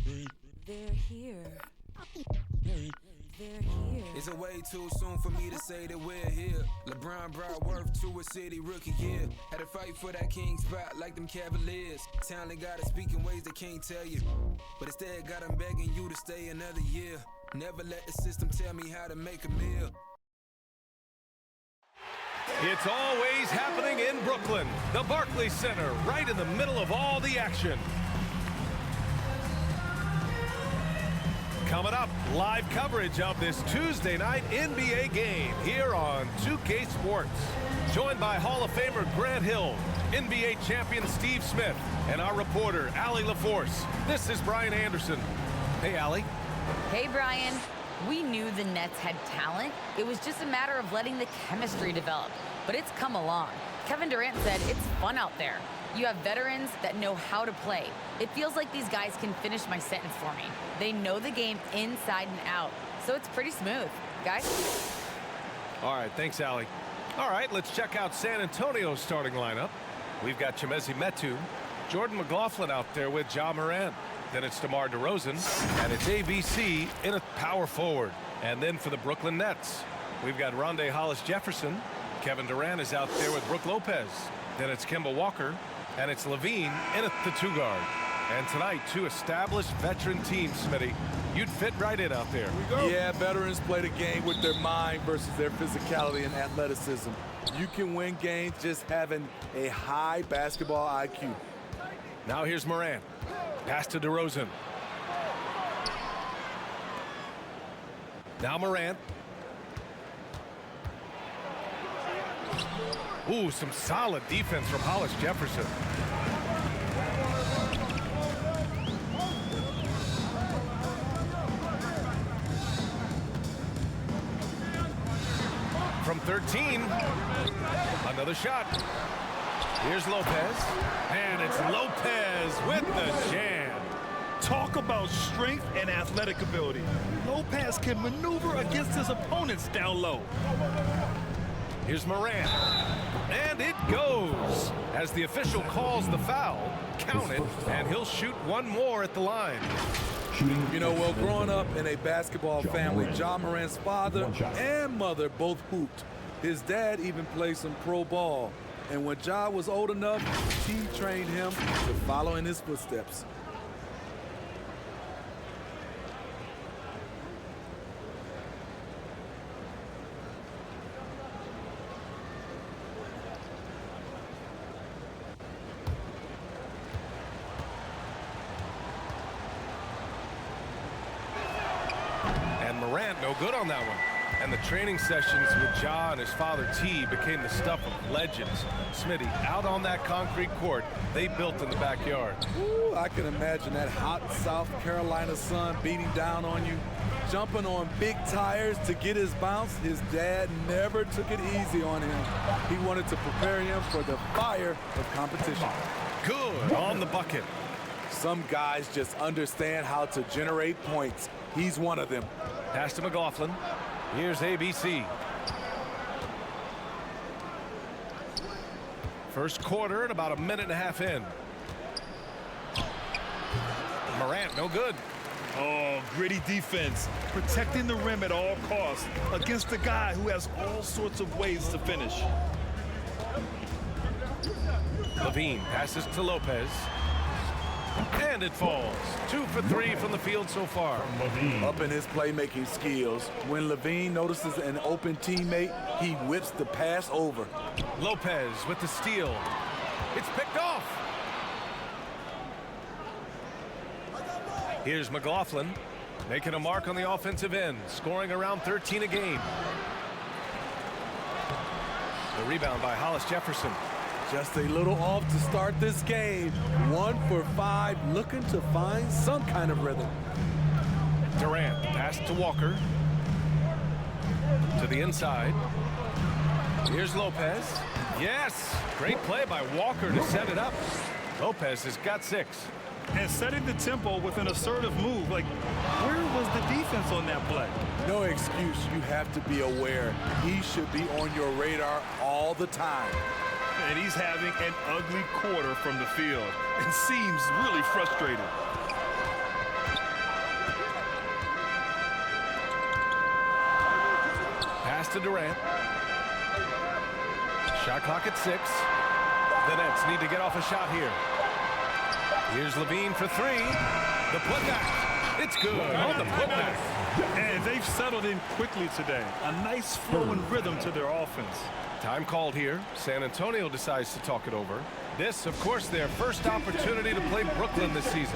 They're here. They're here. It's a way too soon for me to say that we're here. LeBron brought worth to a city rookie year. Had to fight for that king spot like them Cavaliers. Talent gotta speak in ways they can't tell you. But instead got them begging you to stay another year. Never let the system tell me how to make a meal. It's always happening in Brooklyn. The Barclays Center, right in the middle of all the action. Coming up, live coverage of this Tuesday night NBA game here on 2K Sports. Joined by Hall of Famer Grant Hill, NBA champion Steve Smith, and our reporter, Allie LaForce. This is Brian Anderson. Hey, Allie. Hey, Brian. We knew the Nets had talent. It was just a matter of letting the chemistry develop. But it's come along. Kevin Durant said it's fun out there. You have veterans that know how to play. It feels like these guys can finish my sentence for me. They know the game inside and out. So it's pretty smooth. Guys? All right, thanks, Allie. All right, let's check out San Antonio's starting lineup. We've got Chimezie Metu, Jordan McLaughlin out there with Ja Morant. Then it's DeMar DeRozan, and it's ABC in a power forward. And then for the Brooklyn Nets, we've got Rondae Hollis-Jefferson. Kevin Durant is out there with Brook Lopez. Then it's Kemba Walker, and it's LaVine in at the 2 guard. And tonight, 2 established veteran teams, Smitty. You'd fit right in out there. Yeah, veterans play the game with their mind versus their physicality and athleticism. You can win games just having a high basketball IQ. Now here's Morant. Pass to DeRozan. Now Morant. Ooh, some solid defense from Hollis-Jefferson. From 13. Another shot. Here's Lopez. And it's Lopez with the jam. Talk about strength and athletic ability. Lopez can maneuver against his opponents down low. Here's Morant. And it goes. As the official calls the foul, count it, and he'll shoot one more at the line. You know, well, growing up in a basketball family, Ja Morant's father and mother both hooped. His dad even played some pro ball. And when Ja was old enough, he trained him to follow in his footsteps. And Morant, no good on that one. And the training sessions with Ja and his father T became the stuff of legends. Smitty, out on that concrete court they built in the backyard. Ooh, I can imagine that hot South Carolina sun beating down on you, jumping on big tires to get his bounce. His dad never took it easy on him. He wanted to prepare him for the fire of competition. Good on the bucket. Some guys just understand how to generate points. He's one of them. Pass to McLaughlin. Here's ABC. First quarter and about a minute and a half in. Morant, no good. Oh, gritty defense. Protecting the rim at all costs against a guy who has all sorts of ways to finish. LaVine passes to Lopez. And it falls. 2 for 3 from the field so far. Up in his playmaking skills, when LaVine notices an open teammate, he whips the pass over. Lopez with the steal. It's picked off. Here's McLaughlin making a mark on the offensive end, scoring around 13 a game. The rebound by Hollis-Jefferson. Just a little off to start this game. 1 for 5, looking to find some kind of rhythm. Durant pass to Walker. To the inside. Here's Lopez. Yes, great play by Walker to set it up. Lopez has got 6. And setting the tempo with an assertive move. Like, where was the defense on that play? No excuse. You have to be aware. He should be on your radar all the time. And he's having an ugly quarter from the field and seems really frustrated. to Durant. Shot clock at 6. The Nets need to get off a shot here. Here's Levine for 3. The putback. It's good on the putback. And they've settled in quickly today. A nice flow and rhythm to their offense. Time called here. San Antonio decides to talk it over. This, of course, their first opportunity to play Brooklyn this season.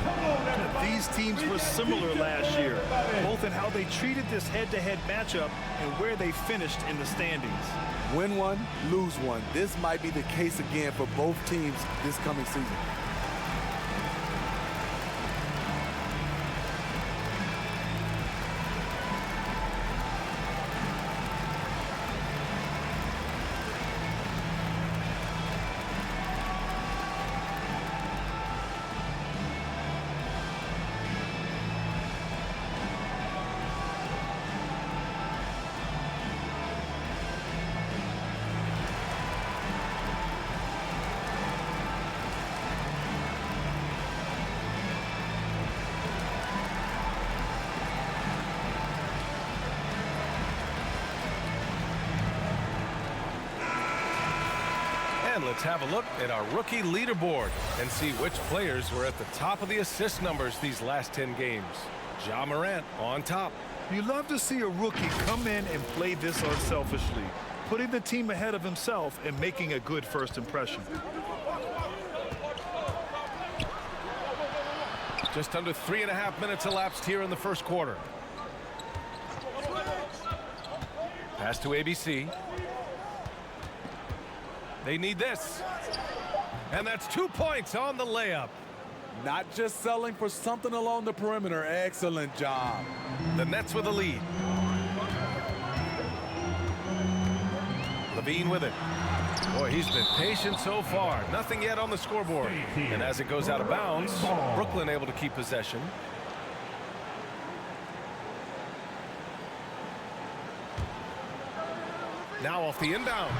These teams were similar last year, both in how they treated this head-to-head matchup and where they finished in the standings. Win one, lose one. This might be the case again for both teams this coming season. And let's have a look at our rookie leaderboard and see which players were at the top of the assist numbers these last 10 games. Ja Morant on top. You love to see a rookie come in and play this unselfishly, putting the team ahead of himself and making a good first impression. Just under 3.5 minutes elapsed here in the first quarter. Pass to ABC. They need this. And that's 2 points on the layup. Not just selling for something along the perimeter. Excellent job. The Nets with a lead. Levine with it. Boy, he's been patient so far. Nothing yet on the scoreboard. And as it goes out of bounds, Brooklyn able to keep possession. Now off the inbound.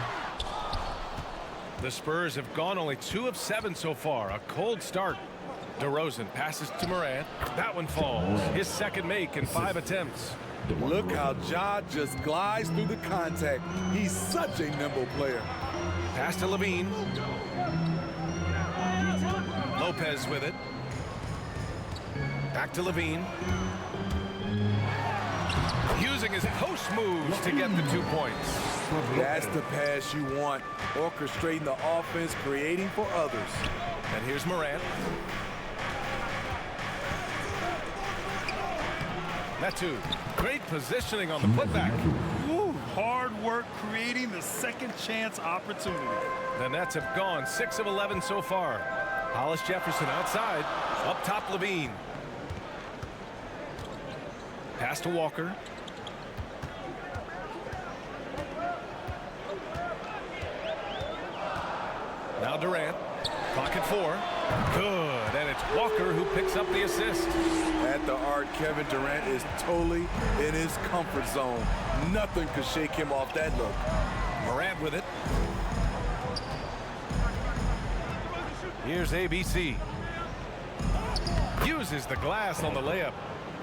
The Spurs have gone only 2 of 7 so far. A cold start. DeRozan passes to Morant. That one falls. His second make in 5 attempts. Look how Ja just glides through the contact. He's such a nimble player. Pass to Levine. Lopez with it. Back to Levine. Using his post moves to get the 2 points. That's the pass you want. Orchestrating the offense, creating for others. And here's Morant. Metu, great positioning on the putback. Ooh, hard work creating the second chance opportunity. The Nets have gone 6 of 11 so far. Hollis Jefferson outside. Up top, Levine. Pass to Walker. Now Durant. Clock at 4. Good. And it's Walker who picks up the assist. At the arc, Kevin Durant is totally in his comfort zone. Nothing could shake him off that look. Morant with it. Here's ABC. Uses the glass on the layup.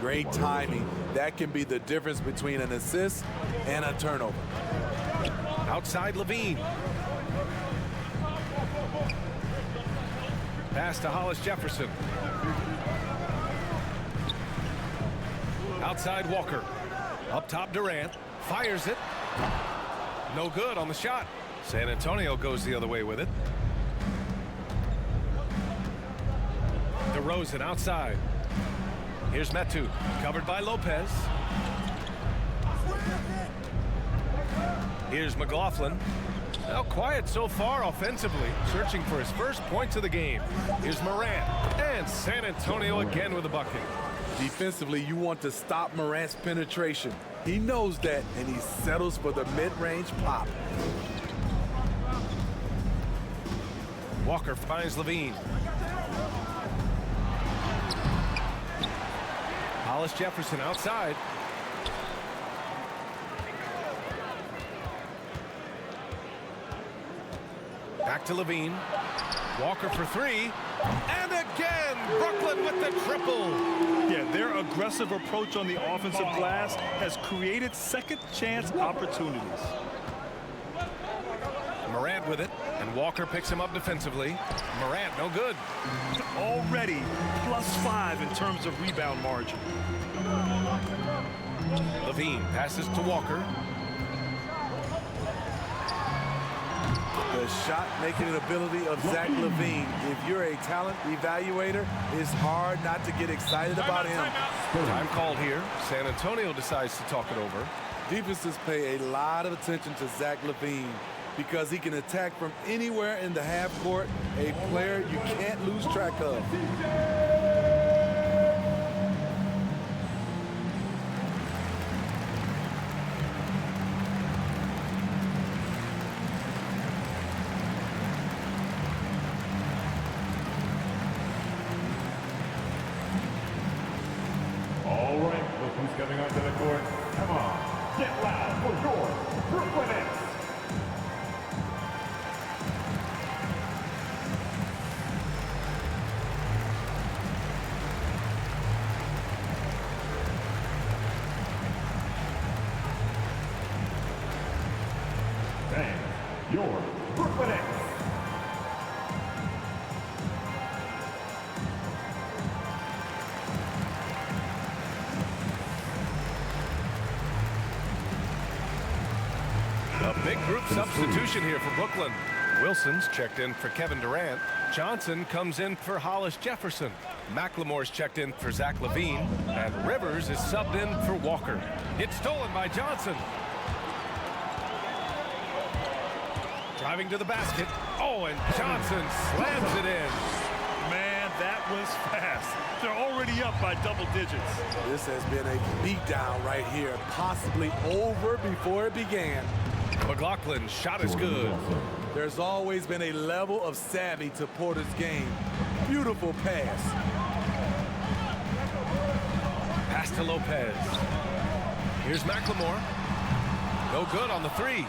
Great timing. That can be the difference between an assist and a turnover. Outside Levine. Pass to Hollis Jefferson. Outside Walker. Up top Durant. Fires it. No good on the shot. San Antonio goes the other way with it. DeRozan outside. Here's Metu. Covered by Lopez. Here's McLaughlin. Well, quiet so far offensively, searching for his first points of the game. Here's Morant, and San Antonio again with a bucket. Defensively, you want to stop Morant's penetration. He knows that, and he settles for the mid-range pop. Walker finds Levine. Hollis Jefferson outside. Back to Levine. Walker for 3. And again, Brooklyn with the triple. Yeah, their aggressive approach on the offensive glass has created second chance opportunities. Morant with it, and Walker picks him up defensively. Morant, no good. Already +5 in terms of rebound margin. Levine passes to Walker. The shot-making ability of Zach LaVine. If you're a talent evaluator, it's hard not to get excited about him. Time called here. San Antonio decides to talk it over. Defenses pay a lot of attention to Zach LaVine because he can attack from anywhere in the half court, a player you can't lose track of. All right, look who's coming onto the court. Come on, get loud for your Brooklyn Nets. And your Brooklyn Nets. A big group substitution here for Brooklyn. Wilson's checked in for Kevin Durant. Johnson comes in for Hollis Jefferson. McLemore's checked in for Zach LaVine. And Rivers is subbed in for Walker. It's stolen by Johnson. Driving to the basket. Oh, and Johnson slams it in. Man, that was fast. They're already up by double digits. This has been a beatdown right here, possibly over before it began. McLaughlin's shot is good. There's always been a level of savvy to Porter's game. Beautiful pass. Pass to Lopez. Here's McLemore. No good on the three.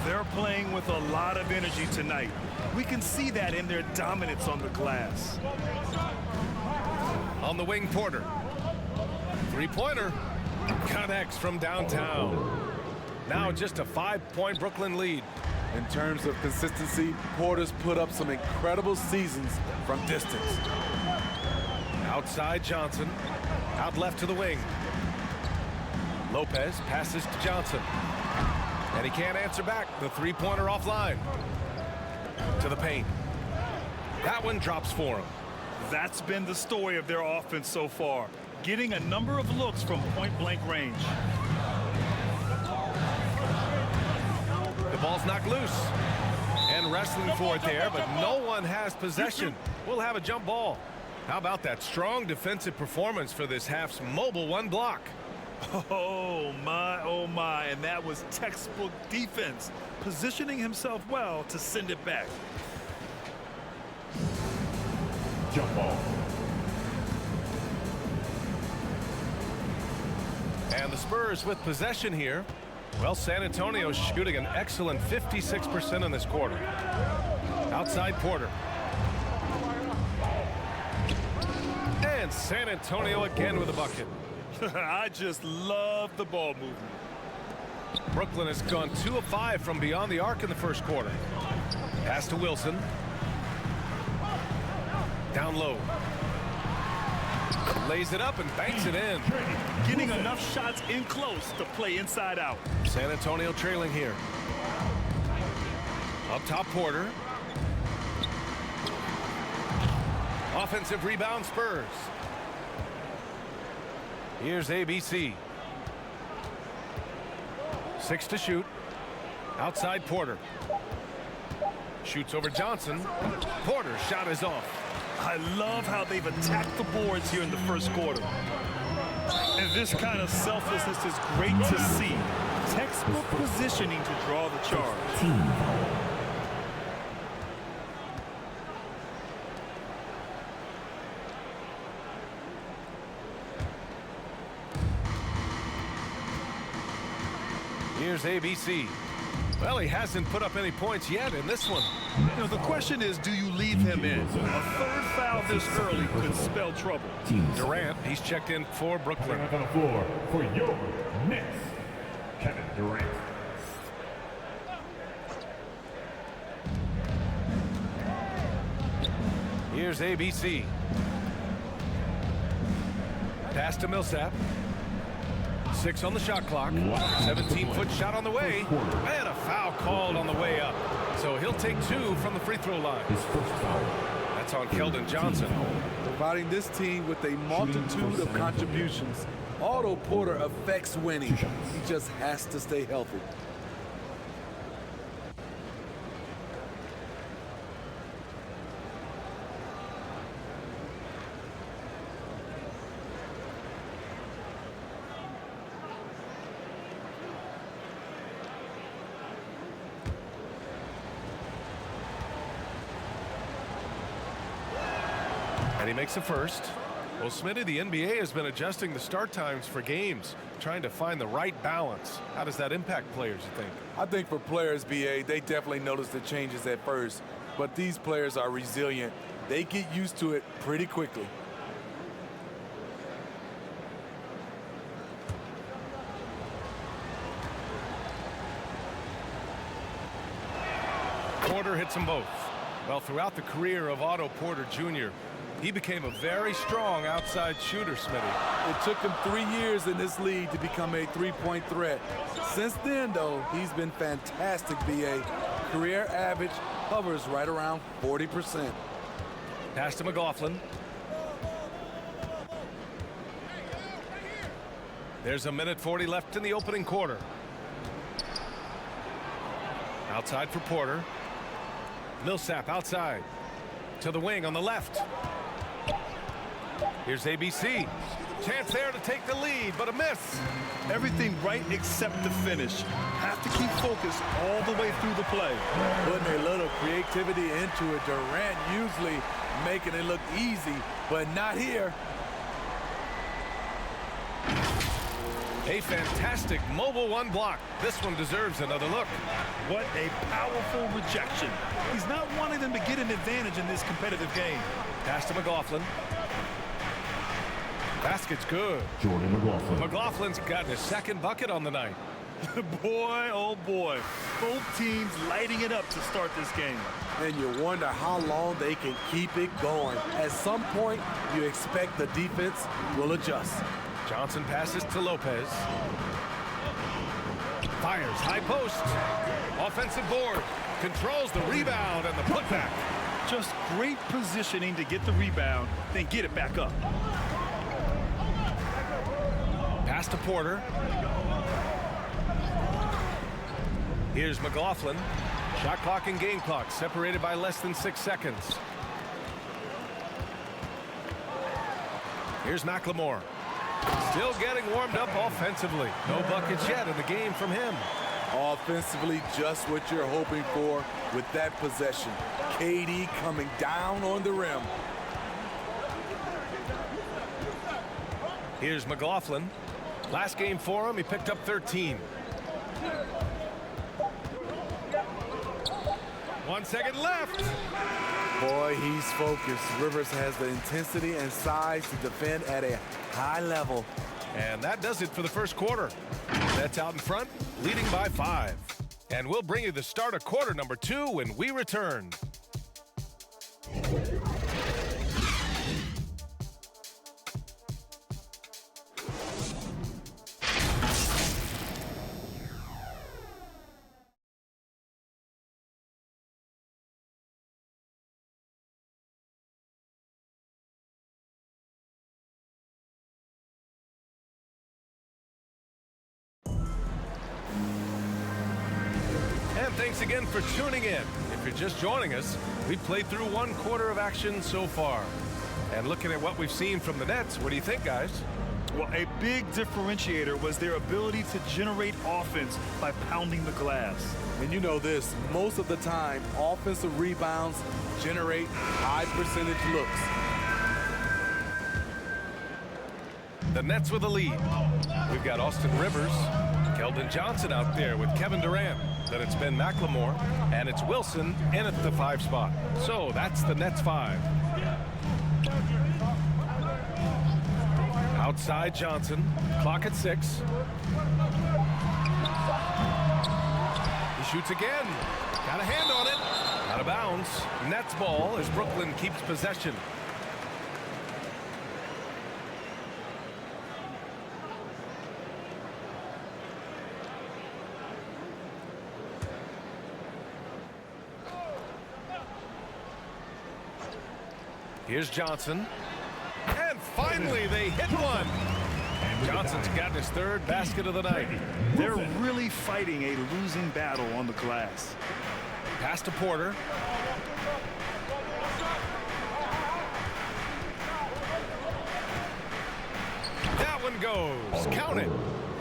They're playing with a lot of energy tonight. We can see that in their dominance on the glass. On the wing, Porter. Three-pointer. Connects from downtown. Now just a 5-point Brooklyn lead. In terms of consistency, Porter's put up some incredible seasons from distance. Outside Johnson. Out left to the wing. Lopez passes to Johnson. And he can't answer back. The three-pointer offline. To the paint. That one drops for him. That's been the story of their offense so far. Getting a number of looks from point-blank range. The ball's knocked loose. And wrestling for it there, but no one has possession. We'll have a jump ball. How about that strong defensive performance for this half's mobile one block? Oh my, and that was textbook defense, positioning himself well to send it back. Jump ball. And the Spurs with possession here. Well, San Antonio shooting an excellent 56% in this quarter. Outside Porter. And San Antonio again with a bucket. I just love the ball movement. Brooklyn has gone 2 of 5 from beyond the arc in the first quarter. Pass to Wilson. Down low. Lays it up and banks it in. Getting enough shots in close to play inside out. San Antonio trailing here. Up top, Porter. Offensive rebound, Spurs. Here's ABC. 6 to shoot. Outside Porter. Shoots over Johnson. Porter's shot is off. I love how they've attacked the boards here in the first quarter. And this kind of selflessness is great to see. Textbook positioning to draw the charge. Here's ABC. Well, he hasn't put up any points yet in this one. You know, the question is, do you leave him in? A third foul this early could spell trouble. Durant, he's checked in for Brooklyn. On the floor for your Nets, Kevin Durant. Here's ABC. Pass to Millsap. 6 on the shot clock. 17-foot shot on the way. And a foul called on the way up. So he'll take 2 from the free throw line. That's on Keldon Johnson. Providing this team with a multitude of contributions. Otto Porter affects winning. He just has to stay healthy. And he makes a first. Well, Smitty, the NBA has been adjusting the start times for games, trying to find the right balance. How does that impact players, you think? I think for players, BA, they definitely notice the changes at first. But these players are resilient. They get used to it pretty quickly. Porter hits them both. Well, throughout the career of Otto Porter Jr., he became a very strong outside shooter, Smitty. It took him 3 years in this league to become a three-point threat. Since then, though, he's been fantastic, BA. Career average hovers right around 40%. Pass to McLaughlin. There's a minute 40 left in the opening quarter. Outside for Porter. Millsap outside. To the wing on the left. Here's ABC. Chance there to take the lead, but a miss. Everything right except the finish. Have to keep focused all the way through the play. Putting a little creativity into it. Durant usually making it look easy, but not here. A fantastic mobile one block. This one deserves another look. What a powerful rejection. He's not wanting them to get an advantage in this competitive game. Pass to McLaughlin. Basket's good. Jordan McLaughlin. McLaughlin's gotten his second bucket on the night. Boy, oh boy. Both teams lighting it up to start this game. And you wonder how long they can keep it going. At some point, you expect the defense will adjust. Johnson passes to Lopez. Fires high post. Offensive board. Controls the rebound and the putback. Just great positioning to get the rebound, then get it back up. Pass to Porter. Here's McLaughlin. Shot clock and game clock separated by less than 6 seconds. Here's McLemore. Still getting warmed up offensively. No buckets yet in the game from him. Offensively, just what you're hoping for with that possession. KD coming down on the rim. Here's McLaughlin. Last game for him, he picked up 13. 1 second left. Boy, he's focused. Rivers has the intensity and size to defend at a high level. And that does it for the first quarter. That's out in front, leading by 5. And we'll bring you the start of quarter number 2 when we return. Thanks again for tuning in. If you're just joining us, we've played through 1 quarter of action so far. And looking at what we've seen from the Nets, what do you think, guys? Well, a big differentiator was their ability to generate offense by pounding the glass. And you know this, most of the time, offensive rebounds generate high percentage looks. The Nets with a lead. We've got Austin Rivers, Keldon Johnson out there with Kevin Durant. Then it's Ben McLemore, and it's Wilson in at the 5 spot. So that's the Nets 5. Outside Johnson, clock at 6. He shoots again. Got a hand on it. Out of bounds. Nets ball as Brooklyn keeps possession. Here's Johnson. And finally they hit one. Johnson's gotten his 3rd basket of the night. They're really fighting a losing battle on the glass. Pass to Porter. That one goes. Count it.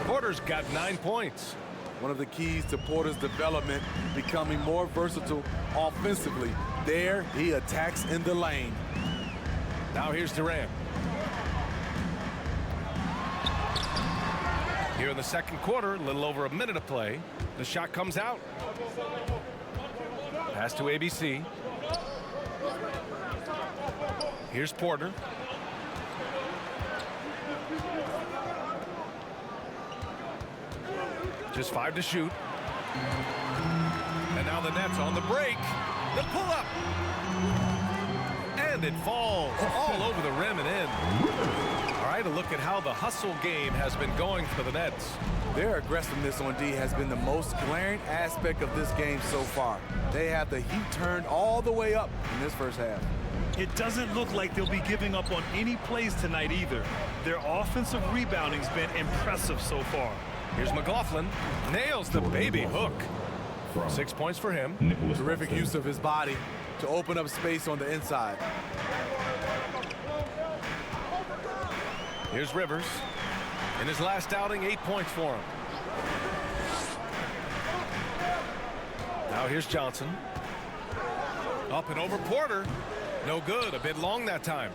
Porter's got 9 points. One of the keys to Porter's development, becoming more versatile offensively. There, he attacks in the lane. Now here's Durant. Here in the second quarter, a little over a minute of play. The shot comes out. Pass to ABC. Here's Porter. Just 5 to shoot. And now the Nets on the break. The pull-up. And it falls all over the rim and in. All right, a look at how the hustle game has been going for the Nets. Their aggressiveness on D has been the most glaring aspect of this game so far. They have the heat turned all the way up in this first half. It doesn't look like they'll be giving up on any plays tonight either. Their offensive rebounding's been impressive so far. Here's McLaughlin. Nails the baby hook. 6 points for him. Terrific use of his body to open up space on the inside. Here's Rivers. In his last outing, 8 points for him. Now here's Johnson. Up and over Porter. No good. A bit long that time.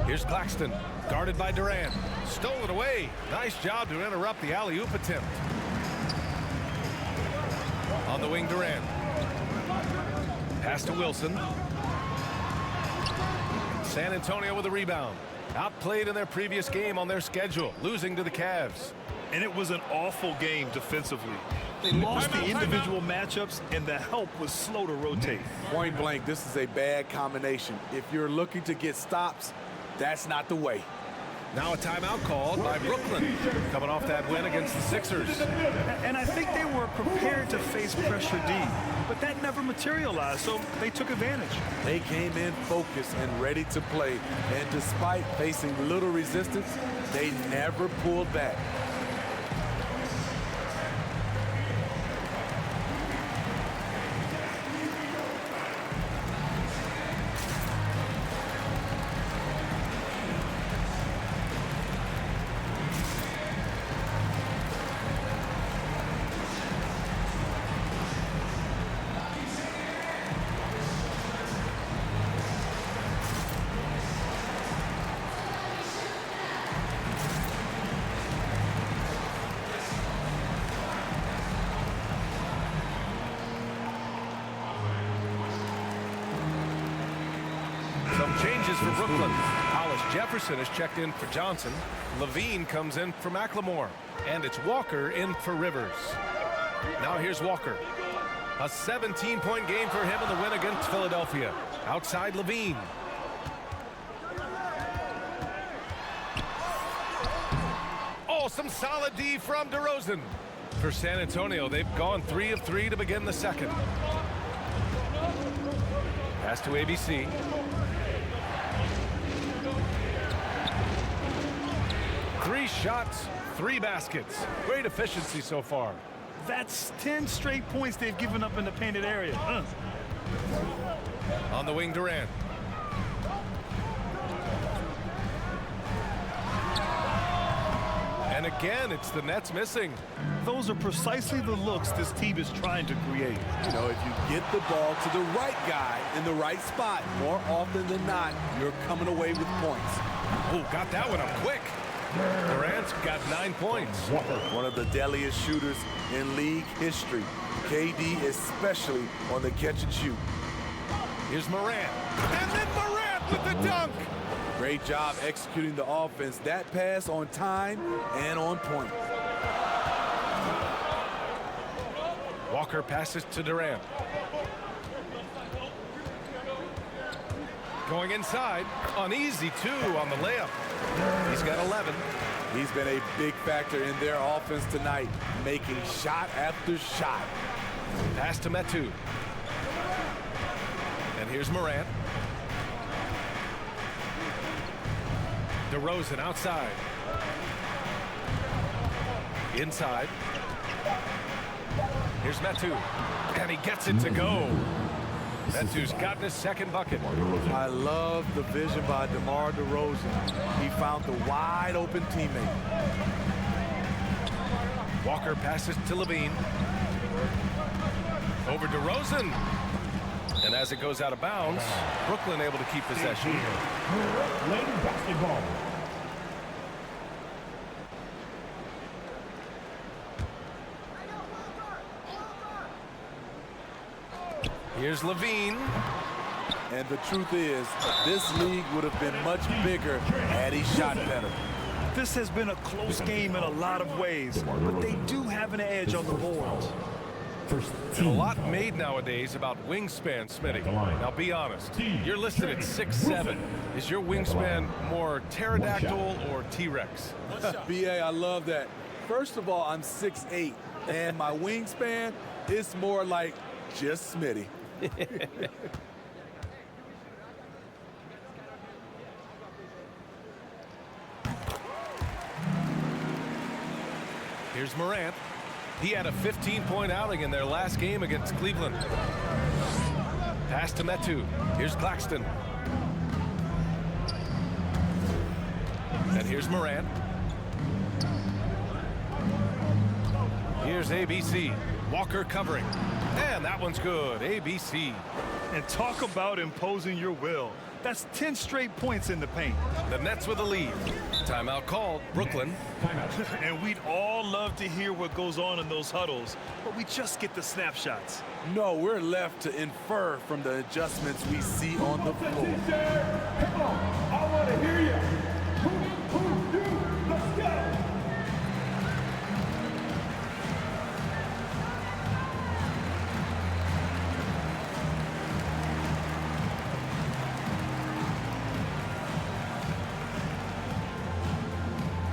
Here's Claxton. Guarded by Durant. Stole it away. Nice job to interrupt the alley-oop attempt. On the wing, Durant. Pass to Wilson. San Antonio with a rebound. Outplayed in their previous game on their schedule, losing to the Cavs. And it was an awful game defensively. They lost the individual matchups, and the help was slow to rotate. Point blank, this is a bad combination. If you're looking to get stops, that's not the way. Now a timeout called by Brooklyn, coming off that win against the Sixers. And I think they were prepared to face pressure D, but that never materialized, so they took advantage. They came in focused and ready to play, and despite facing little resistance, they never pulled back. Changes for Brooklyn. Hollis Jefferson is checked in for Johnson. Levine comes in for McLemore. And it's Walker in for Rivers. Now here's Walker. A 17-point game for him in the win against Philadelphia. Outside Levine. Oh, some solid D from DeRozan. For San Antonio, they've gone 3 of 3 to begin the second. Pass to ABC. Three shots, 3 baskets. Great efficiency so far. That's 10 straight points they've given up in the painted area. On the wing, Durant. And again, it's the Nets missing. Those are precisely the looks this team is trying to create. You know, if you get the ball to the right guy in the right spot, more often than not, you're coming away with points. Oh, got that one up quick. Durant's got 9 points. One of the deadliest shooters in league history. KD especially on the catch and shoot. Here's Morant. And then Morant with the dunk. Great job executing the offense. That pass on time and on point. Walker passes to Durant. Going inside. Uneasy, too, on the layup. He's got 11. He's been a big factor in their offense tonight, making shot after shot. Pass to Metu. And here's Morant. DeRozan outside. Inside. Here's Metu. And he gets it to go. Metu's gotten his second bucket. I love the vision by DeMar DeRozan. He found the wide open teammate. Walker passes to Levine. Over DeRozan. And as it goes out of bounds, Brooklyn able to keep possession. Lane basketball. Here's Levine. And the truth is, this league would have been much bigger had he shot better. This has been a close game in a lot of ways, but they do have an edge on the boards. And a lot made nowadays about wingspan, Smitty. Now be honest, you're listed at 6'7". Is your wingspan more pterodactyl or T-Rex? BA, I love that. First of all, I'm 6'8", and my wingspan is more like just Smitty. Here's Morant. He had a 15-point outing in their last game against Cleveland. Pass to Metu. Here's Claxton. And here's Morant. Here's ABC. Walker covering. And that one's good. ABC. And talk about imposing your will. That's 10 straight points in the paint. The Nets with a lead. Timeout called. Brooklyn. And we'd all love to hear what goes on in those huddles, but we just get the snapshots. No, we're left to infer from the adjustments we see on the floor. Come on, I want to hear you. Who, you, let's go.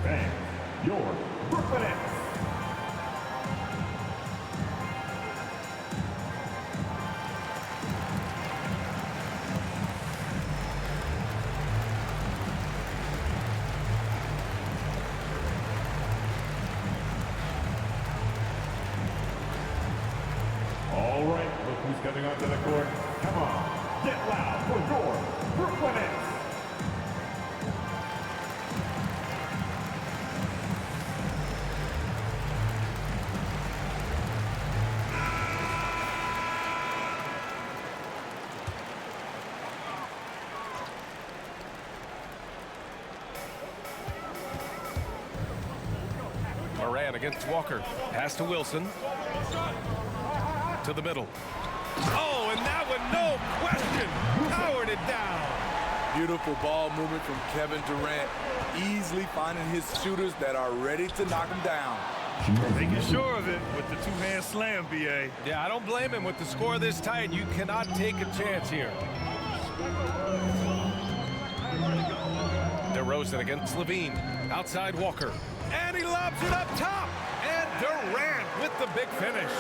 Fans, your Brooklyn Nets. All right, look who's coming onto the court. Come on, get loud for your Brooklyn Nets. Morant against Walker. Pass to Wilson. To the middle. Oh, and that one, no question, powered it down. Beautiful ball movement from Kevin Durant, easily finding his shooters that are ready to knock him down. Making sure of it with the two-hand slam, BA. Yeah, I don't blame him. With the score this tight, you cannot take a chance here. DeRozan against Levine. Outside Walker. And he lobs it up top. And Durant with the big finish.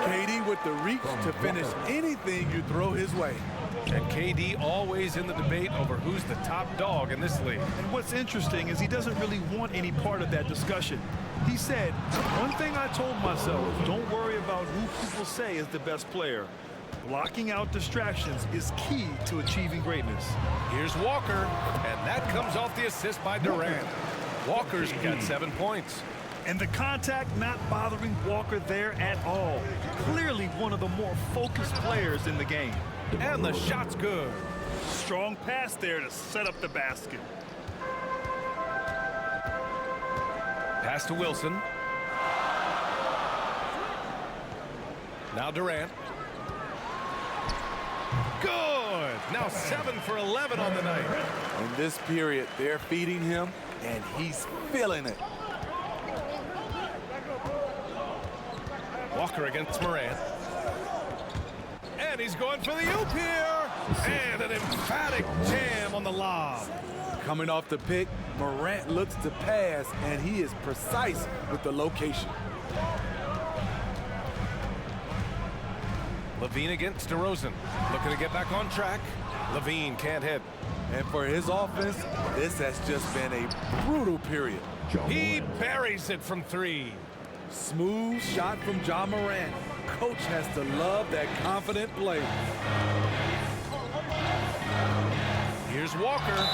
KD with the reach to finish anything you throw his way. And KD always in the debate over who's the top dog in this league. And what's interesting is he doesn't really want any part of that discussion. He said, one thing I told myself, don't worry about who people say is the best player. Blocking out distractions is key to achieving greatness. Here's Walker, and that comes off the assist by Durant. Walker's got 7 points. And the contact not bothering Walker there at all. Clearly one of the more focused players in the game. And the shot's good. Strong pass there to set up the basket. Pass to Wilson. Now Durant. Good. Now 7 for 11 on the night. In this period, they're feeding him, and he's feeling it. Walker against Morant. And he's going for the oop here. And an emphatic jam on the lob. Coming off the pick, Morant looks to pass, and he is precise with the location. Levine against DeRozan. Looking to get back on track. Levine can't hit. And for his offense, this has just been a brutal period. He buries it from 3. Smooth shot from Ja Morant. Coach has to love that confident play. Here's Walker.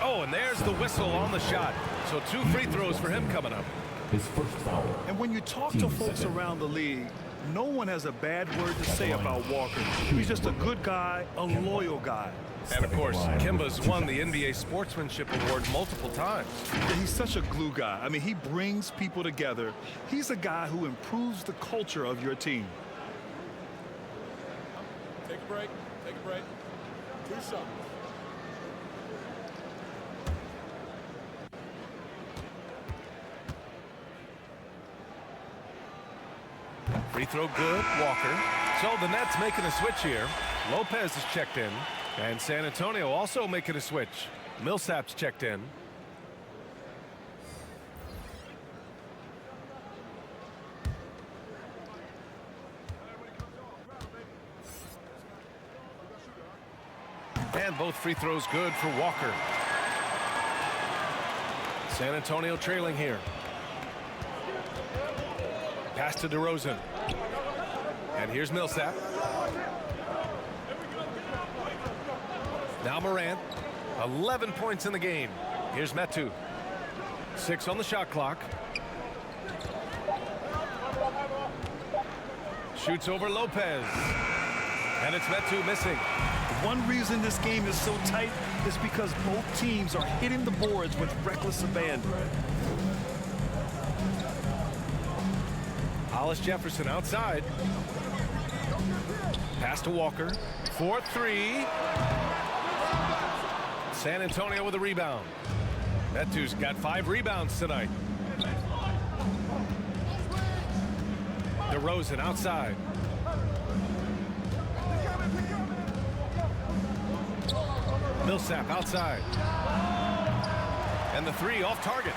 Oh, and there's the whistle on the shot. So 2 free throws for him coming up. His first foul. And when you talk to folks around the league, no one has a bad word to say about Walker. He's just a good guy, a loyal guy. And of course, Kimba's won the NBA Sportsmanship Award multiple times. And he's such a glue guy. I mean, he brings people together. He's a guy who improves the culture of your team. Take a break. Take a break. 2 shots. Free throw good, Walker. So the Nets making a switch here. Lopez is checked in. And San Antonio also making a switch. Millsap's checked in. And both free throws good for Walker. San Antonio trailing here. Pass to DeRozan. And here's Millsap. Now Morant. 11 points in the game. Here's Metu. 6 on the shot clock. Shoots over Lopez. And it's Metu missing. One reason this game is so tight is because both teams are hitting the boards with reckless abandon. Hollis Jefferson outside. Pass to Walker. 4-3. San Antonio with a rebound. Metu's got 5 rebounds tonight. DeRozan outside. Millsap outside. And the 3 off target.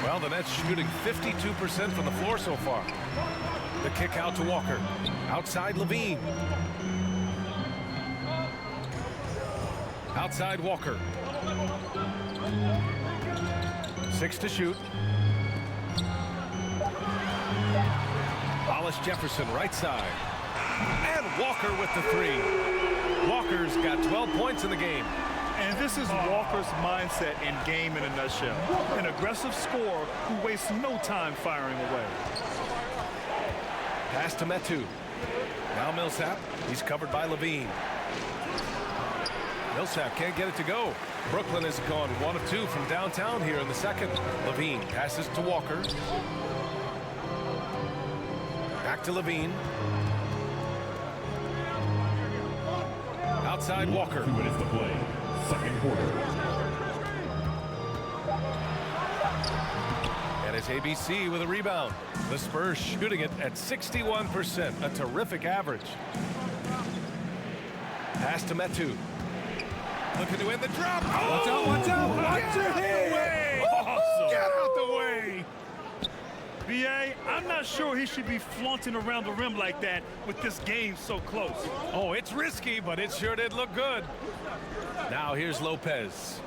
Well, the Nets shooting 52% from the floor so far. The kick out to Walker. Outside Levine. Outside Walker. 6 to shoot. Hollis Jefferson right side. And Walker with the 3. Walker's got 12 points in the game. And this is Walker's mindset in game in a nutshell. An aggressive scorer who wastes no time firing away. Pass to Metu. Now Millsap. He's covered by Levine. Millsap can't get it to go. Brooklyn has gone 1 of 2 from downtown here in the second. Levine passes to Walker. Back to Levine. Outside Walker. 2 minutes to play. Second quarter. And it's ABC with a rebound. The Spurs shooting it at 61%, a terrific average. Pass to Metu. Looking to end the drop. Oh! Watch out, watch out, watch your head. Awesome. Get out the way. B.A., I'm not sure he should be flaunting around the rim like that with this game so close. Oh, it's risky, but it sure did look good. Now here's Lopez.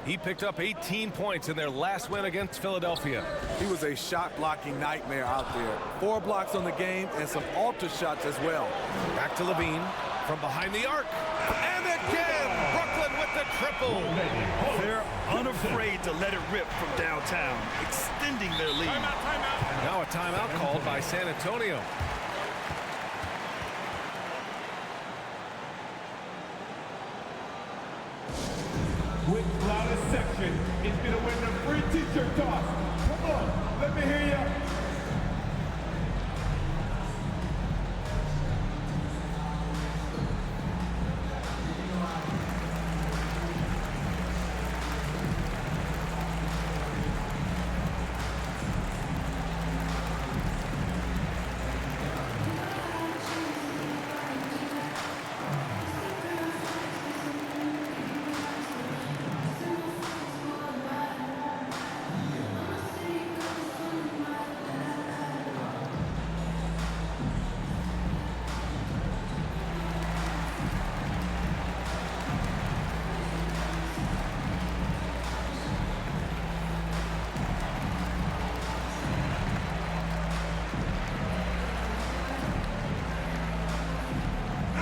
He picked up 18 points in their last win against Philadelphia. He was a shot-blocking nightmare out there. 4 blocks on the game and some altar shots as well. Back to Levine from behind the arc. And again, Brooklyn with the triple. They're unafraid to let it rip from downtown, extending their lead. Now a timeout called by San Antonio. With loudest section, it's going to win the free t-shirt toss. Come on. Let me hear you.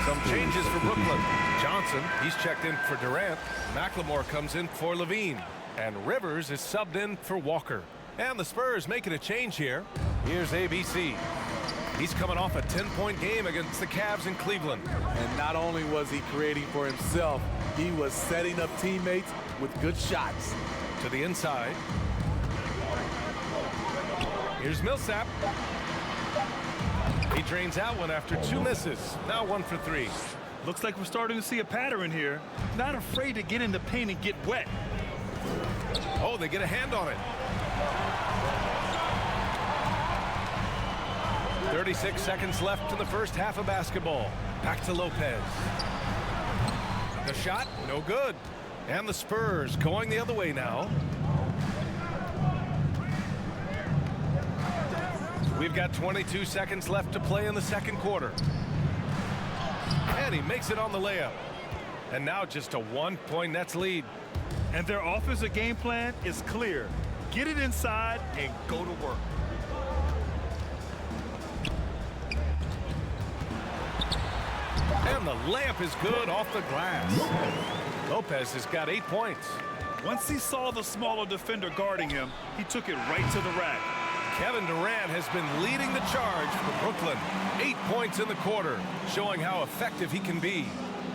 Some changes for Brooklyn. Johnson, he's checked in for Durant. McLemore comes in for Levine. And Rivers is subbed in for Walker. And the Spurs making a change here. Here's ABC. He's coming off a 10-point game against the Cavs in Cleveland. And not only was he creating for himself, he was setting up teammates with good shots. To the inside. Here's Millsap. He drains out one after 2 misses. Now 1 for 3. Looks like we're starting to see a pattern here. Not afraid to get in the paint and get wet. Oh, they get a hand on it. 36 seconds left in the first half of basketball. Back to Lopez. The shot, no good. And the Spurs going the other way now. We've got 22 seconds left to play in the second quarter. And he makes it on the layup. And now just a 1-point Nets lead. And their offensive game plan is clear. Get it inside and go to work. And the layup is good off the glass. Lopez has got 8 points. Once he saw the smaller defender guarding him, he took it right to the rack. Kevin Durant has been leading the charge for Brooklyn. 8 points in the quarter, showing how effective he can be.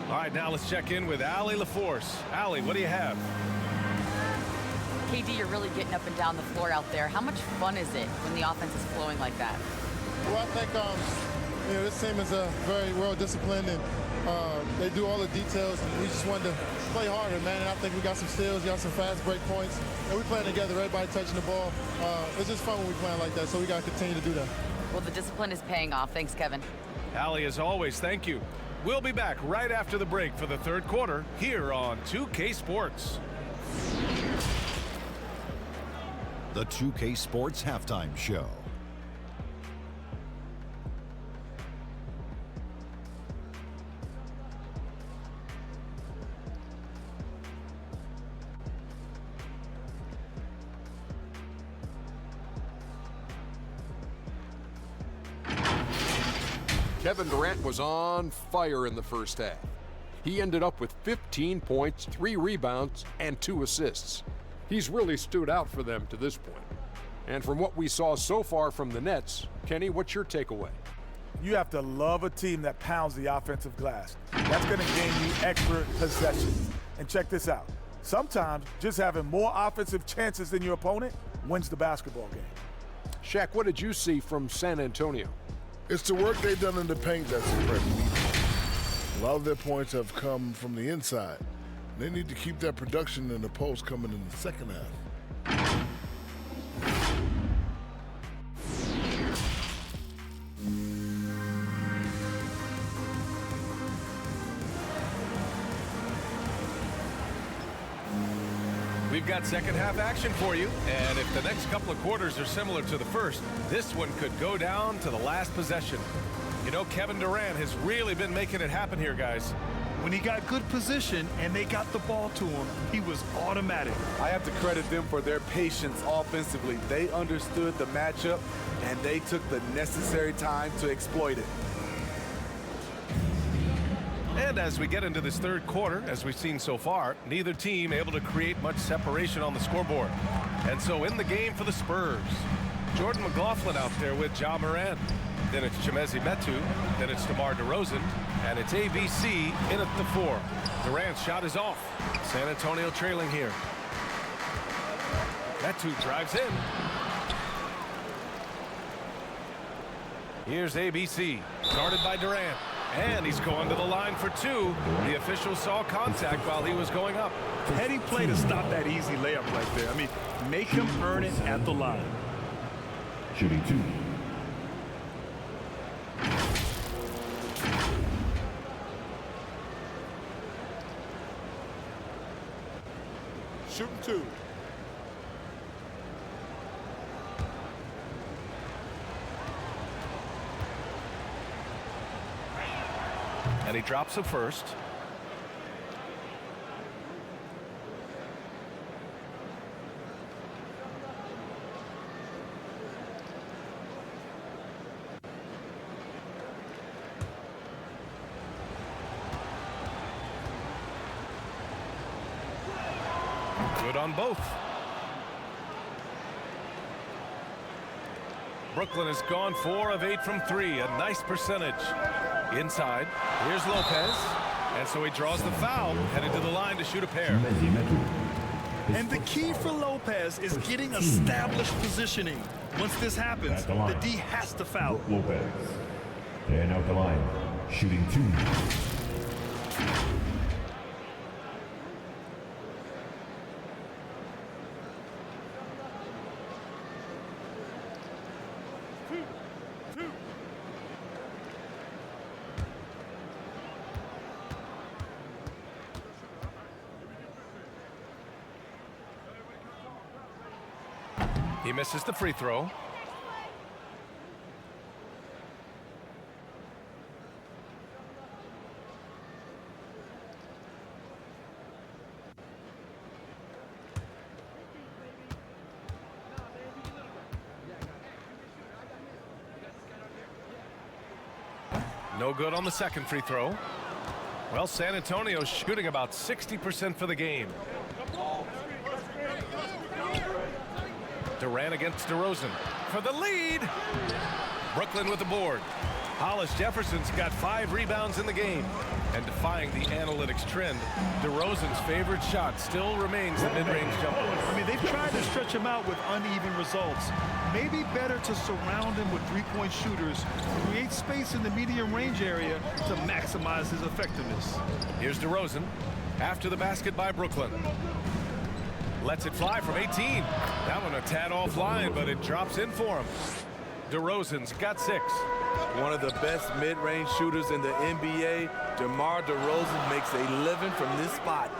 All right, now let's check in with Allie LaForce. Allie, what do you have? KD, you're really getting up and down the floor out there. How much fun is it when the offense is flowing like that? Well, I think this team is very well disciplined, and they do all the details. And we just wanted to play harder, man. And I think we got some steals, got some fast break points, and we playing together. Everybody touching the ball. It's just fun when we playing like that. So we got to continue to do that. Well, the discipline is paying off. Thanks, Kevin. Allie, as always, thank you. We'll be back right after the break for the third quarter here on 2K Sports. The 2K Sports Halftime Show. Kevin Durant was on fire in the first half. He ended up with 15 points, 3 rebounds, and 2 assists. He's really stood out for them to this point. And from what we saw so far from the Nets, Kenny, what's your takeaway? You have to love a team that pounds the offensive glass. That's going to gain you extra possessions. And check this out. Sometimes just having more offensive chances than your opponent wins the basketball game. Shaq, what did you see from San Antonio? It's the work they've done in the paint that's impressed me. A lot of their points have come from the inside. They need to keep that production in the post coming in the second half. We've got second half action for you, and if the next couple of quarters are similar to the first, this one could go down to the last possession. You know, Kevin Durant has really been making it happen here, guys. When he got good position and they got the ball to him, he was automatic. I have to credit them for their patience offensively. They understood the matchup, and they took the necessary time to exploit it. And as we get into this third quarter, as we've seen so far, neither team able to create much separation on the scoreboard. And so in the game for the Spurs, Jordan McLaughlin out there with Ja Morant. Then it's Chimezie Metu. Then it's DeMar DeRozan. And it's ABC in at the 4. Durant's shot is off. San Antonio trailing here. Metu drives in. Here's ABC, guarded by Durant. And he's going to the line for two. The official saw contact while he was going up. Heady play to stop that easy layup right there. I mean, make him earn it at the line. Shooting 2. Shooting 2. And he drops it first. Good on both. Brooklyn has gone 4 of 8 from 3, a nice percentage. Inside, here's Lopez, and so he draws the foul, headed to the line to shoot a pair. And the key for Lopez is getting established positioning. Once this happens, the D has to foul. Lopez. And out the line, shooting 2. He misses the free throw. No good on the second free throw. Well, San Antonio's shooting about 60% for the game. Durant against DeRozan for the lead. Brooklyn with the board. Hollis Jefferson's got 5 rebounds in the game. And defying the analytics trend, DeRozan's favorite shot still remains the mid-range jumper. I mean, they've tried to stretch him out with uneven results. Maybe better to surround him with three-point shooters, create space in the medium range area to maximize his effectiveness. Here's DeRozan after the basket by Brooklyn. Lets it fly from 18. That one a tad offline, but it drops in for him. DeRozan's got 6. One of the best mid-range shooters in the NBA, DeMar DeRozan makes a living from this spot.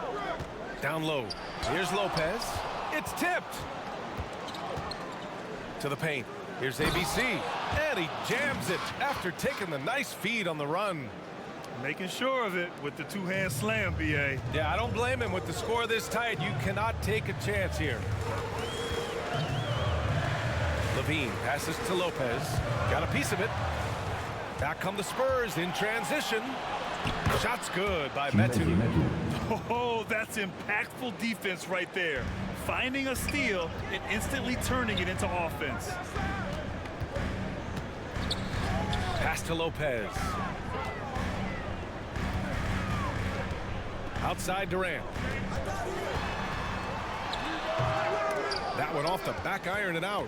Down low. Here's Lopez. It's tipped. To the paint. Here's ABC. And he jams it after taking the nice feed on the run. Making sure of it with the two-hand slam, B.A. Yeah, I don't blame him. With the score this tight, you cannot take a chance here. Levine passes to Lopez. Got a piece of it. Back come the Spurs in transition. Shot's good by Metu. Oh, that's impactful defense right there. Finding a steal and instantly turning it into offense. Pass to Lopez. Outside Durant. That one off the back iron and out.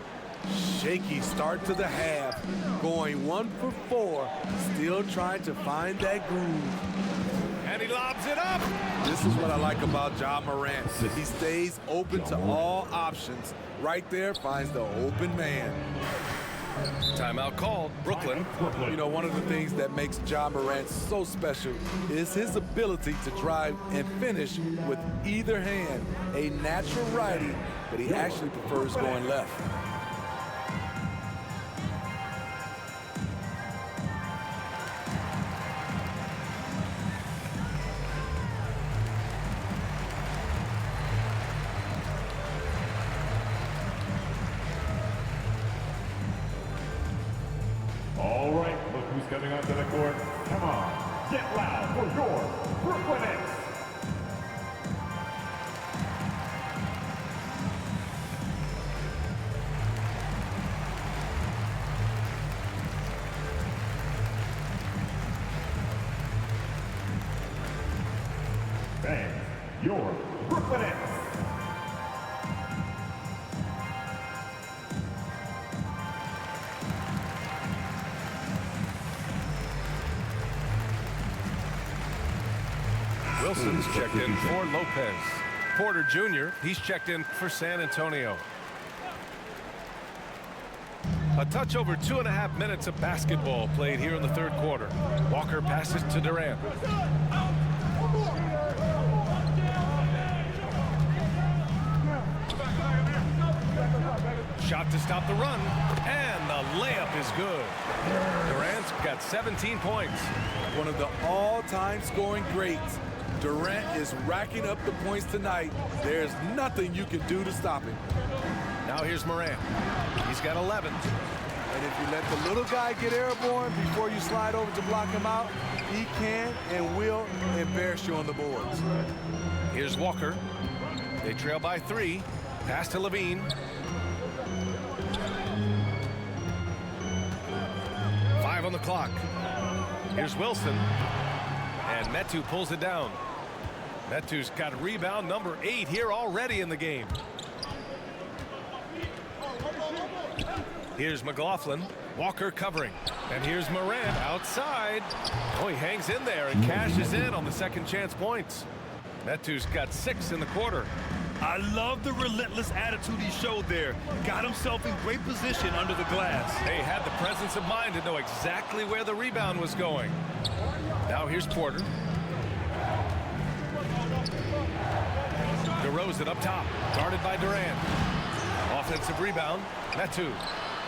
Shaky start to the half. Going 1 for 4. Still trying to find that groove. And he lobs it up. This is what I like about Ja Morant. He stays open to all options. Right there finds the open man. Timeout called. Brooklyn. You know, one of the things that makes Ja Morant so special is his ability to drive and finish with either hand. A natural righty, but he actually prefers going left. All right, look who's coming onto the court. Come on, get loud for your Brooklyn Nets. Fans, your Brooklyn Nets. Wilson's checked in for Lopez. Porter Jr., he's checked in for San Antonio. A touch over 2.5 minutes of basketball played here in the third quarter. Walker passes to Durant. Shot to stop the run, and the layup is good. Durant's got 17 points. One of the all-time scoring greats. Durant is racking up the points tonight. There's nothing you can do to stop him. Now here's Morant. He's got 11. And if you let the little guy get airborne before you slide over to block him out, he can and will embarrass you on the boards. Here's Walker. They trail by 3. Pass to Levine. 5 on the clock. Here's Wilson. And Metu pulls it down. Metu's got rebound number 8 here already in the game. Here's McLaughlin. Walker covering. And here's Morant outside. Oh, he hangs in there and cashes in on the second chance points. Metu's got 6 in the quarter. I love the relentless attitude he showed there. Got himself in great position under the glass. They had the presence of mind to know exactly where the rebound was going. Now here's Porter. DeRozan up top, guarded by Durant. Offensive rebound, Metu.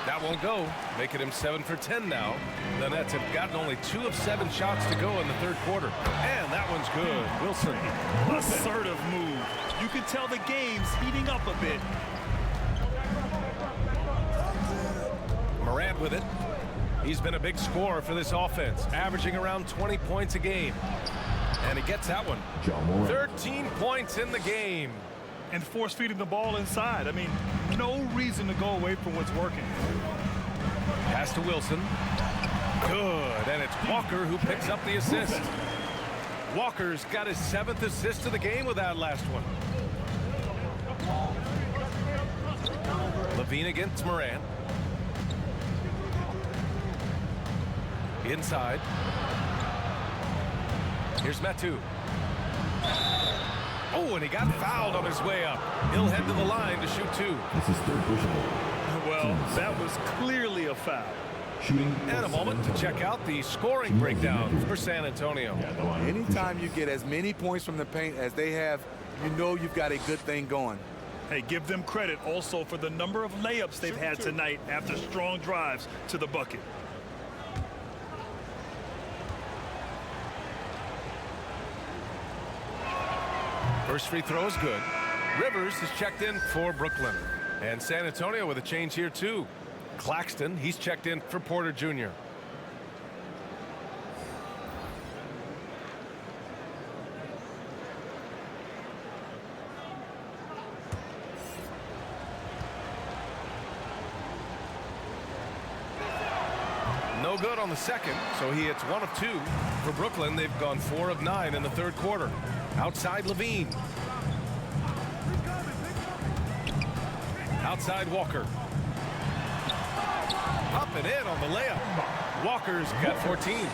That won't go, making him 7 for 10 now. The Nets have gotten only 2 of 7 shots to go in the third quarter. And that one's good. Wilson. Assertive move. You can tell the game's heating up a bit. Morant with it. He's been a big scorer for this offense, averaging around 20 points a game. And he gets that one. 13 points in the game. And force feeding the ball inside. I mean, no reason to go away from what's working. Pass to Wilson. Good. And it's Walker who picks up the assist. Walker's got his 7th assist of the game with that last one. Levine against Morant. Inside. Here's Metu. Oh, and he got fouled on his way up. He'll head to the line to shoot 2. This is third personal. Well, that was clearly a foul. Shooting. And a moment to check out the scoring breakdown for San Antonio. Anytime you get as many points from the paint as they have, you know you've got a good thing going. Hey, give them credit also for the number of layups they've had tonight after strong drives to the bucket. First free throw is good. Rivers is checked in for Brooklyn. And San Antonio with a change here too. Claxton, he's checked in for Porter Jr. No good on the second, so he hits 1 of 2. For Brooklyn, they've gone 4 of 9 in the third quarter. Outside Levine. Outside Walker. Up and in on the layup. Walker's got 14.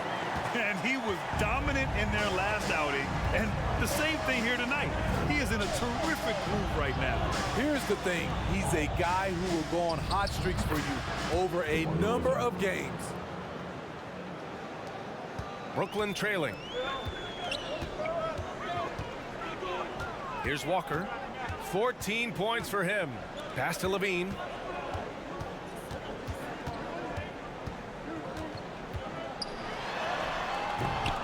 And he was dominant in their last outing. And the same thing here tonight. He is in a terrific groove right now. Here's the thing. He's a guy who will go on hot streaks for you over a number of games. Brooklyn trailing. Here's Walker. 14 points for him. Pass to Levine.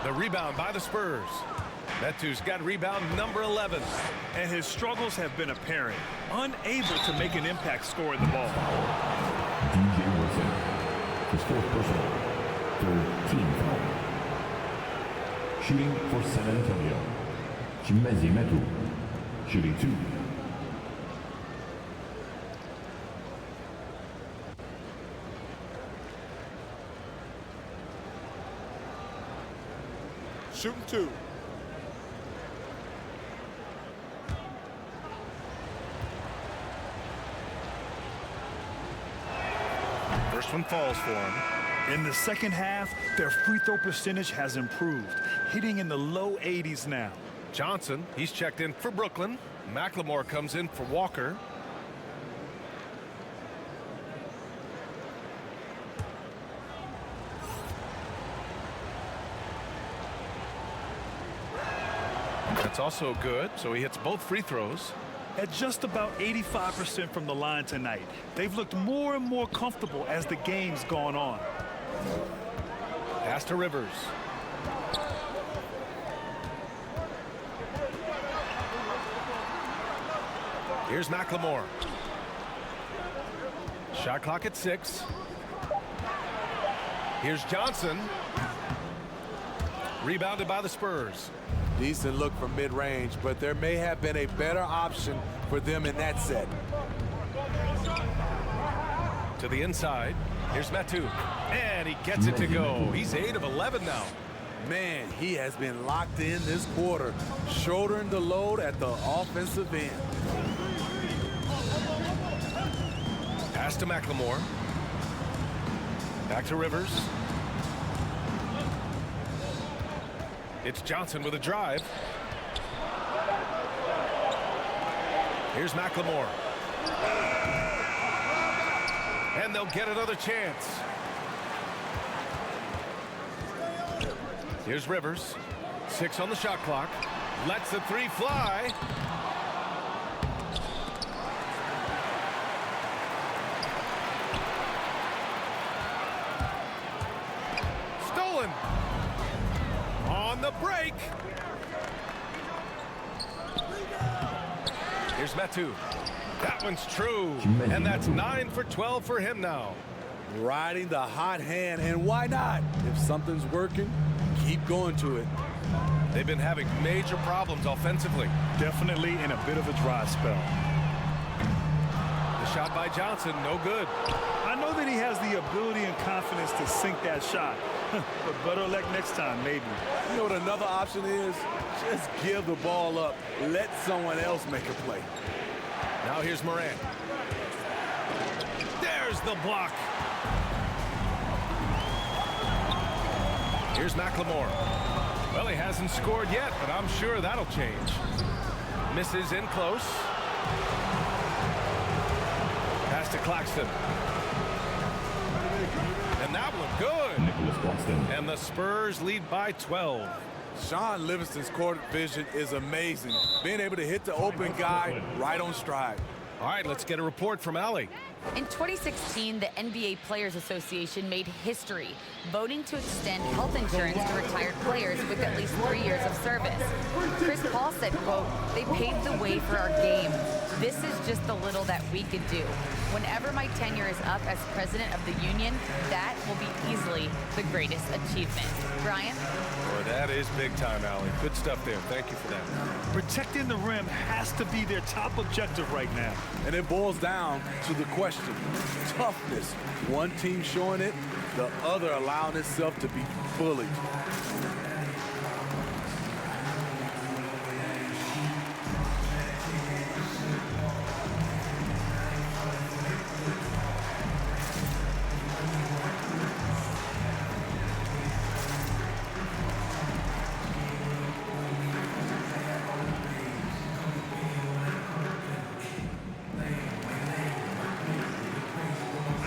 The rebound by the Spurs. Metu's got rebound number 11. And his struggles have been apparent. Unable to make an impact scoring the ball. DJ Wilson. His 4th personal. 3rd team foul. Shooting for San Antonio. Chimezie Metu. Shooting 2. Shooting 2. First one falls for him. In the second half, their free throw percentage has improved, hitting in the low 80s now. Johnson, he's checked in for Brooklyn. McLemore comes in for Walker. That's also good, so he hits both free throws. At just about 85% from the line tonight, they've looked more and more comfortable as the game's gone on. Pass to Rivers. Here's McLemore. Shot clock at 6. Here's Johnson. Rebounded by the Spurs. Decent look from mid-range, but there may have been a better option for them in that set. To the inside. Here's Metu. And he gets it to go. He's 8 of 11 now. Man, he has been locked in this quarter, shouldering the load at the offensive end. Pass to McLemore. Back to Rivers. It's Johnson with a drive. Here's McLemore. And they'll get another chance. Here's Rivers. 6 on the shot clock. Lets the 3 fly. Stolen. On the break. Here's Metu. That one's true. And that's 9 for 12 for him now. Riding the hot hand, and why not? If something's working, keep going to it. They've been having major problems offensively. Definitely in a bit of a dry spell. The shot by Johnson, no good. I know that he has the ability and confidence to sink that shot, but better luck next time, maybe. You know what another option is? Just give the ball up. Let someone else make a play. Now here's Morant. There's the block. Here's McLemore. Well, he hasn't scored yet, but I'm sure that'll change. Misses in close. Pass to Claxton. And that one good. And the Spurs lead by 12. Sean Livingston's court vision is amazing. Being able to hit the open guy right on stride. All right, let's get a report from Allie. In 2016, the NBA Players Association made history, voting to extend health insurance to retired players with at least 3 years of service. Chris Paul said, quote, "They paved the way for our game. This is just the little that we could do. Whenever my tenure is up as president of the union, that will be easily the greatest achievement." Brian? Boy, that is big time, Allie. Good stuff there. Thank you for that. Protecting the rim has to be their top objective right now. And it boils down to the question, toughness. One team showing it, the other allowing itself to be bullied.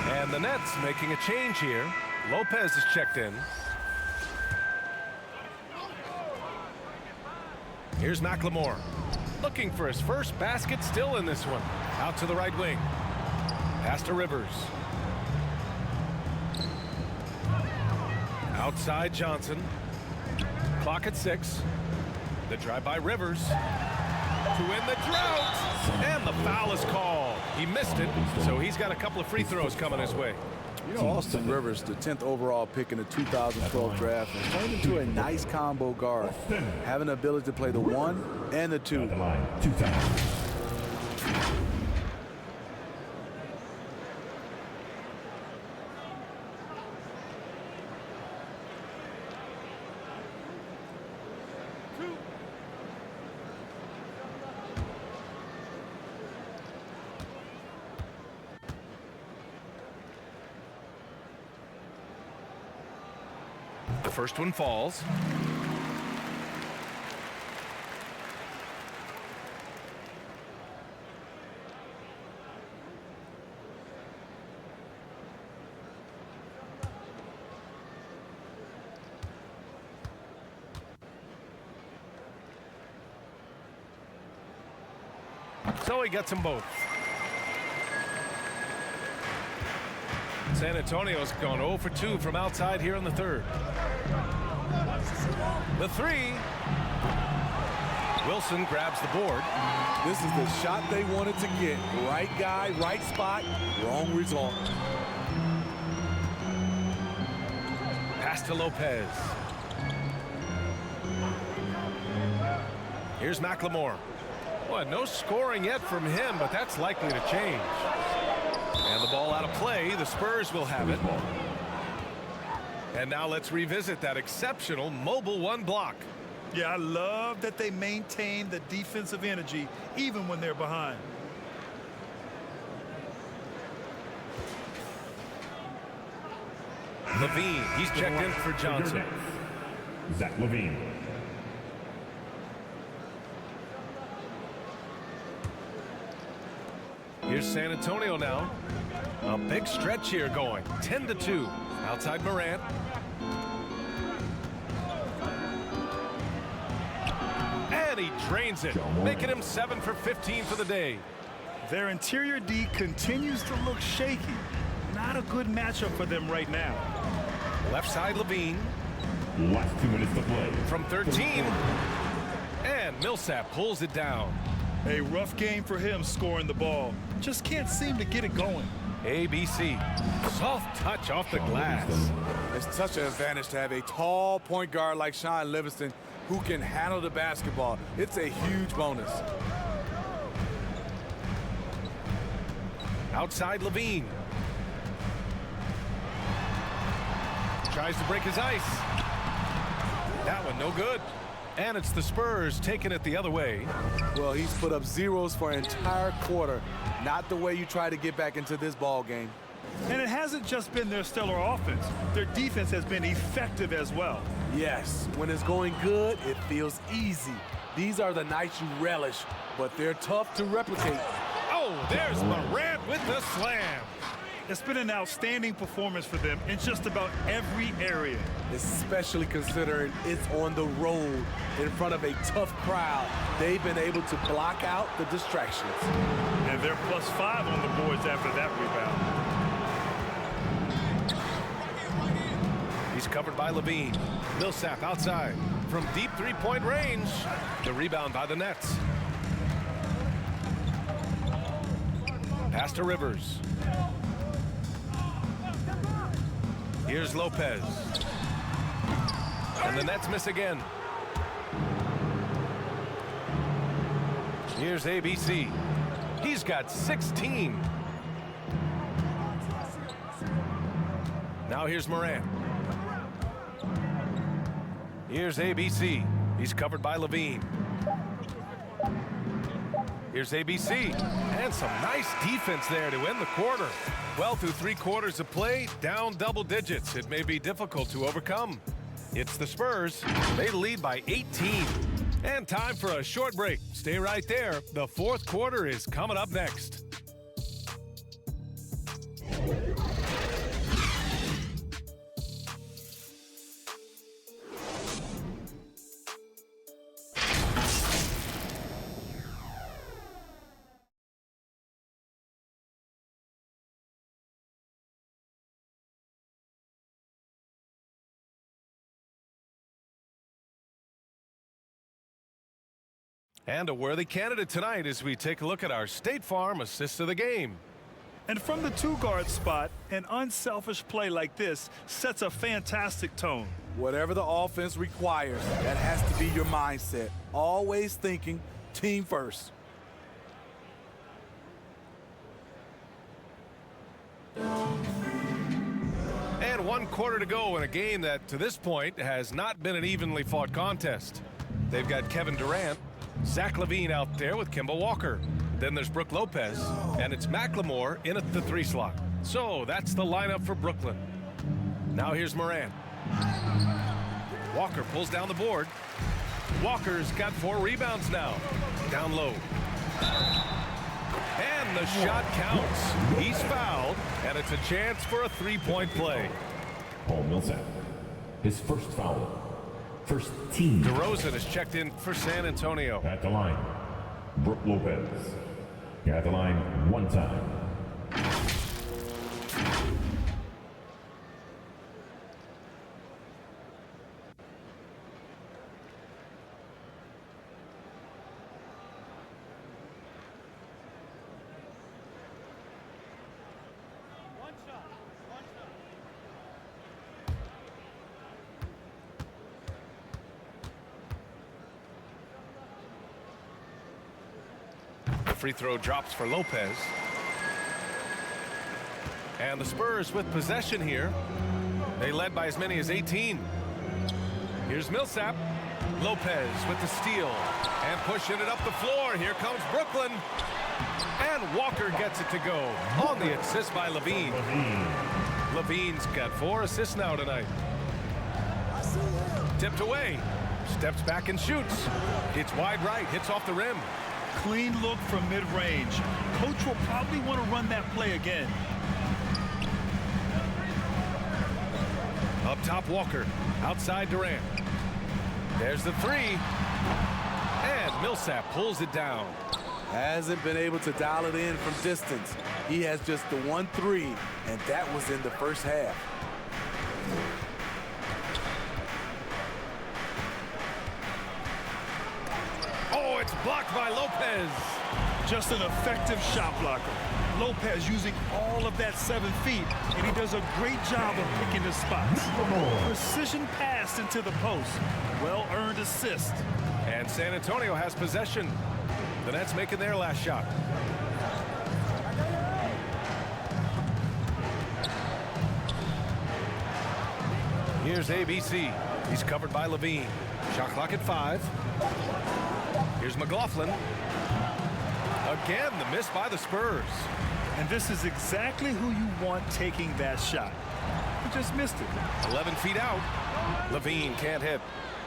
And the Nets making a change here. Lopez is checked in. Here's McLemore. Looking for his first basket, still in this one. Out to the right wing. Pass to Rivers. Outside Johnson. Clock at 6. The drive by Rivers. To win the drought. And the foul is called. He missed it, so he's got a couple of free throws coming his way. You know, Austin Rivers, the 10th overall pick in the 2012 draft, has turned into a nice combo guard, having the ability to play the 1 and the 2. The first one falls. So he gets them both. San Antonio's gone 0 for 2 from outside here in the third. The three. Wilson grabs the board. This is the shot they wanted to get. Right guy, right spot, wrong result. Pass to Lopez. Here's McLemore. Boy, no scoring yet from him, but that's likely to change. And the ball out of play. The Spurs will have it. And now let's revisit that exceptional mobile one block. Yeah, I love that they maintain the defensive energy even when they're behind. Levine, he's checked in for Johnson. Zach Levine. Here's San Antonio now. A big stretch here going. 10-2. Outside Morant. And he drains it, making him 7 for 15 for the day. Their interior D continues to look shaky. Not a good matchup for them right now. Left side Levine. Last 2 minutes to play. From 13. And Millsap pulls it down. A rough game for him scoring the ball. Just can't seem to get it going. ABC. Soft touch off the glass. It's such an advantage to have a tall point guard like Sean Livingston who can handle the basketball. It's a huge bonus. Outside Levine. Tries to break his ice. That one no good. And it's the Spurs taking it the other way. Well, he's put up zeros for an entire quarter. Not the way you try to get back into this ball game. And it hasn't just been their stellar offense. Their defense has been effective as well. Yes, when it's going good, it feels easy. These are the nights you relish, but they're tough to replicate. Oh, there's Morant with the slam. It's been an outstanding performance for them in just about every area. Especially considering it's on the road in front of a tough crowd. They've been able to block out the distractions. And they're +5 on the boards after that rebound. He's covered by Levine. Millsap outside from deep three-point range. The rebound by the Nets. Pass to Rivers. Here's Lopez. And the Nets miss again. Here's ABC. He's got 16. Now here's Morant. Here's ABC. He's covered by Levine. Here's ABC. And some nice defense there to end the quarter. Well, through 3 quarters of play, down double digits. It may be difficult to overcome. It's the Spurs. They lead by 18. And time for a short break. Stay right there. The 4th quarter is coming up next. And a worthy candidate tonight as we take a look at our State Farm assist of the game. And from the 2-guard spot, an unselfish play like this sets a fantastic tone. Whatever the offense requires, that has to be your mindset. Always thinking team first. And 1 quarter to go in a game that, to this point, has not been an evenly fought contest. They've got Kevin Durant, Zach Levine out there with Kemba Walker. Then there's Brook Lopez, and it's McLemore in at the 3 slot. So that's the lineup for Brooklyn. Now here's Morant. Walker pulls down the board. Walker's got 4 rebounds now. Down low. And the shot counts. He's fouled, and it's a chance for a 3-point play. Paul Millsap, his first foul. First team. DeRozan is checked in for San Antonio. At the line, Brook Lopez. You're at the line one time. Free throw drops for Lopez. And the Spurs with possession here. They led by as many as 18. Here's Millsap. Lopez with the steal and pushing it up the floor. Here comes Brooklyn. And Walker gets it to go on the assist by Levine. Levine's got 4 assists now tonight. Tipped away. Steps back and shoots. It's wide right. Hits off the rim. Clean look from mid-range. Coach will probably want to run that play again. Up top, Walker. Outside, Durant. There's the 3. And Millsap pulls it down. Hasn't been able to dial it in from distance. He has just the 1-3, and that was in the first half. Oh, it's blocked by Lopez. Just an effective shot blocker. Lopez using all of that 7 feet, and he does a great job of picking his spots. Precision pass into the post. Well-earned assist. And San Antonio has possession. The Nets making their last shot. Here's ABC. He's covered by Levine. Shot clock at 5. Here's McLaughlin. Again, the miss by the Spurs. And this is exactly who you want taking that shot. He just missed it. 11 feet out. Levine can't hit.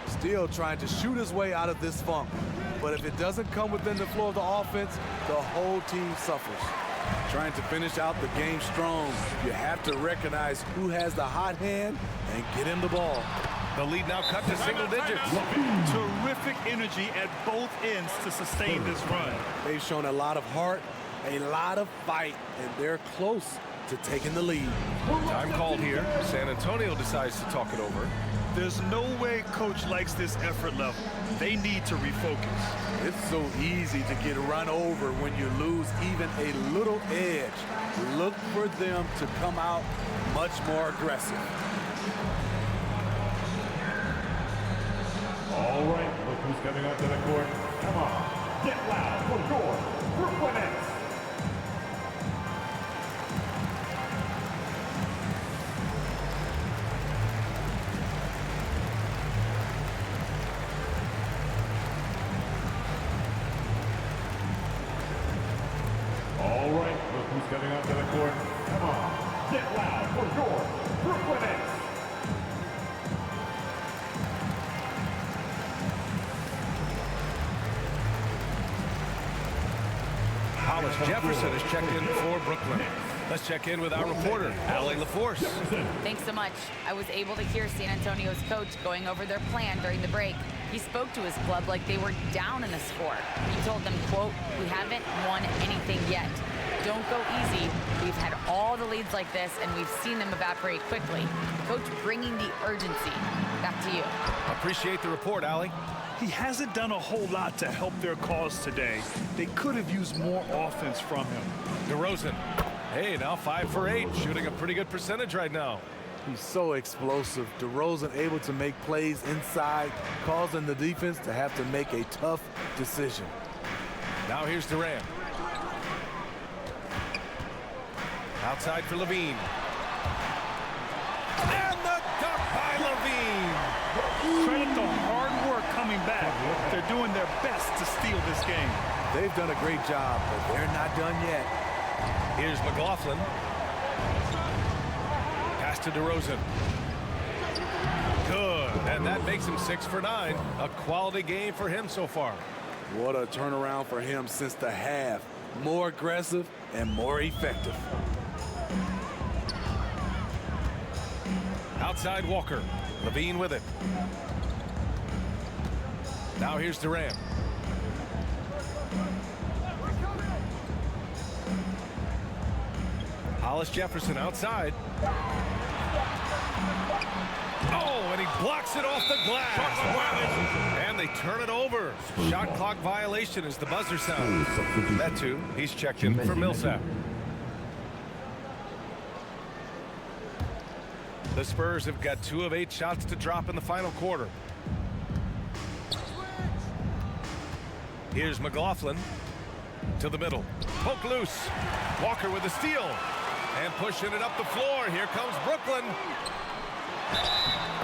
Still trying to shoot his way out of this funk. But if it doesn't come within the flow of the offense, the whole team suffers. Trying to finish out the game strong, you have to recognize who has the hot hand and get him the ball. The lead now cut to single digits. Terrific energy at both ends to sustain this run. They've shown a lot of heart, a lot of fight, and they're close to taking the lead. Time called here. San Antonio decides to talk it over. There's no way coach likes this effort level. They need to refocus. It's so easy to get run over when you lose even a little edge. Look for them to come out much more aggressive. All right, look who's coming onto the court. Come on, get loud for your Brooklyn Nets. All right, look who's coming onto the court. Come on, get loud for your Brooklyn Nets. Hollis Jefferson is checked in for Brooklyn. Let's check in with our reporter, Allie LaForce. Thanks so much. I was able to hear San Antonio's coach going over their plan during the break. He spoke to his club like they were down in the score. He told them, quote, "We haven't won anything yet. Don't go easy. We've had all the leads like this, and we've seen them evaporate quickly." Coach bringing the urgency. Back to you. Appreciate the report, Allie. He hasn't done a whole lot to help their cause today. They could have used more offense from him. DeRozan. Hey, now 5 for 8, shooting a pretty good percentage right now. He's so explosive. DeRozan able to make plays inside, causing the defense to have to make a tough decision. Now here's Durant. Outside for Levine. And the dunk by Levine. Credit the hard work coming back. They're doing their best to steal this game. They've done a great job, but they're not done yet. Here's McLaughlin. Pass to DeRozan. Good, and that makes him 6 for 9. A quality game for him so far. What a turnaround for him since the half. More aggressive and more effective. Outside Walker. Levine with it. Now here's Durant. Hollis Jefferson outside. Oh, and he blocks it off the glass. And they turn it over. Shot clock violation as the buzzer sounds. Metu, he's checked in for Millsap. The Spurs have got 2 of 8 shots to drop in the final quarter. Here's McLaughlin to the middle. Poke loose. Walker with the steal. And pushing it up the floor. Here comes Brooklyn.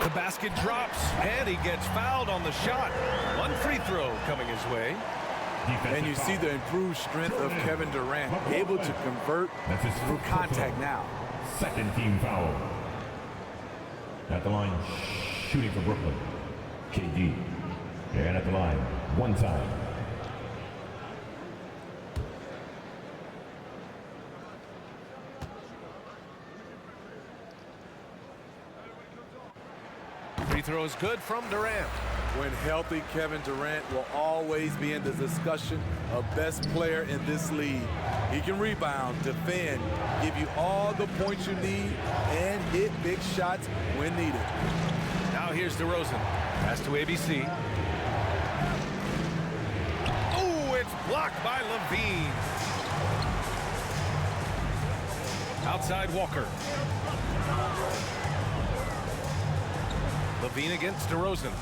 The basket drops, and he gets fouled on the shot. 1 free throw coming his way. And you see the improved strength of Kevin Durant, able to convert through contact now. Second team foul. At the line, shooting for Brooklyn, KD. And at the line, 1 time. Free throw is good from Durant. When healthy, Kevin Durant will always be in the discussion of best player in this league. He can rebound, defend, give you all the points you need, and hit big shots when needed. Now here's DeRozan. Pass to ABC. Oh, it's blocked by Levine. Outside Walker. Levine against DeRozan.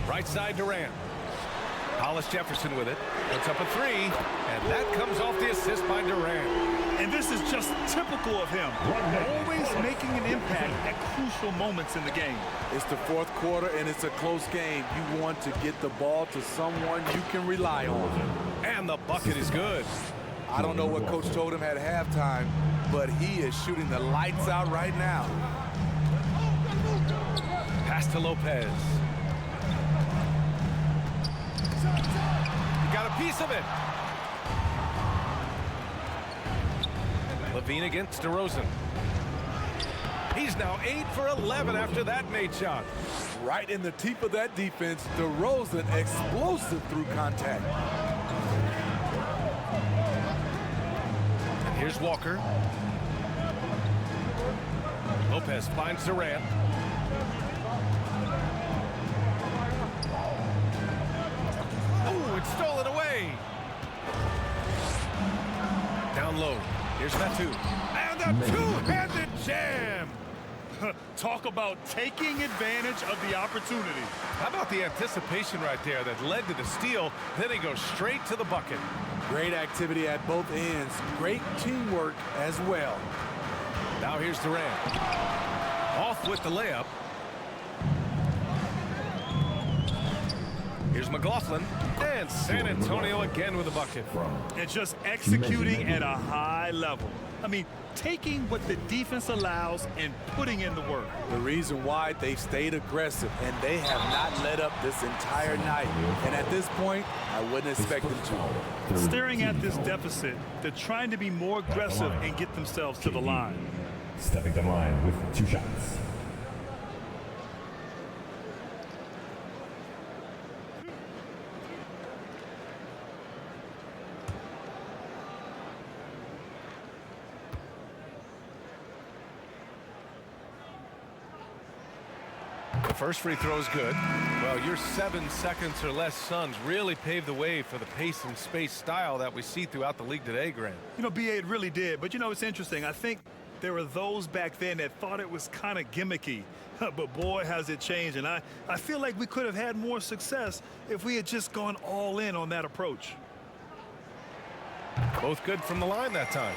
Right side Durant. Hollis Jefferson with it. Puts up a 3, and that comes off the assist by Durant. And this is just typical of him. Always making an impact at crucial moments in the game. It's the 4th quarter, and it's a close game. You want to get the ball to someone you can rely on. And the bucket is good. I don't know what Coach told him at halftime, but he is shooting the lights out right now. Pass to Lopez. He got a piece of it. Levine against DeRozan. He's now 8 for 11 after that made shot. Right in the teeth of that defense, DeRozan explosive through contact. And here's Walker. Lopez finds Durant. Oh, it's stolen away. Down low. Here's Metu. And a two-handed jam. Talk about taking advantage of the opportunity. How about the anticipation right there that led to the steal? Then he goes straight to the bucket. Great activity at both ends. Great teamwork as well. Now here's Durant. Off with the layup. Here's McLaughlin. And San Antonio again with a bucket. And just executing at a high level. I mean, taking what the defense allows and putting in the work. The reason why they've stayed aggressive, and they have not let up this entire night. And at this point, I wouldn't expect them to. Staring at this deficit, they're trying to be more aggressive and get themselves to the line. Stepping to the line with 2 shots. The first free throw is good. Well, your 7 seconds or less Suns really paved the way for the pace and space style that we see throughout the league today, Grant. You know, BA, it really did. But, you know, it's interesting. I think there were those back then that thought it was kind of gimmicky. But, boy, has it changed. And I feel like we could have had more success if we had just gone all in on that approach. Both good from the line that time.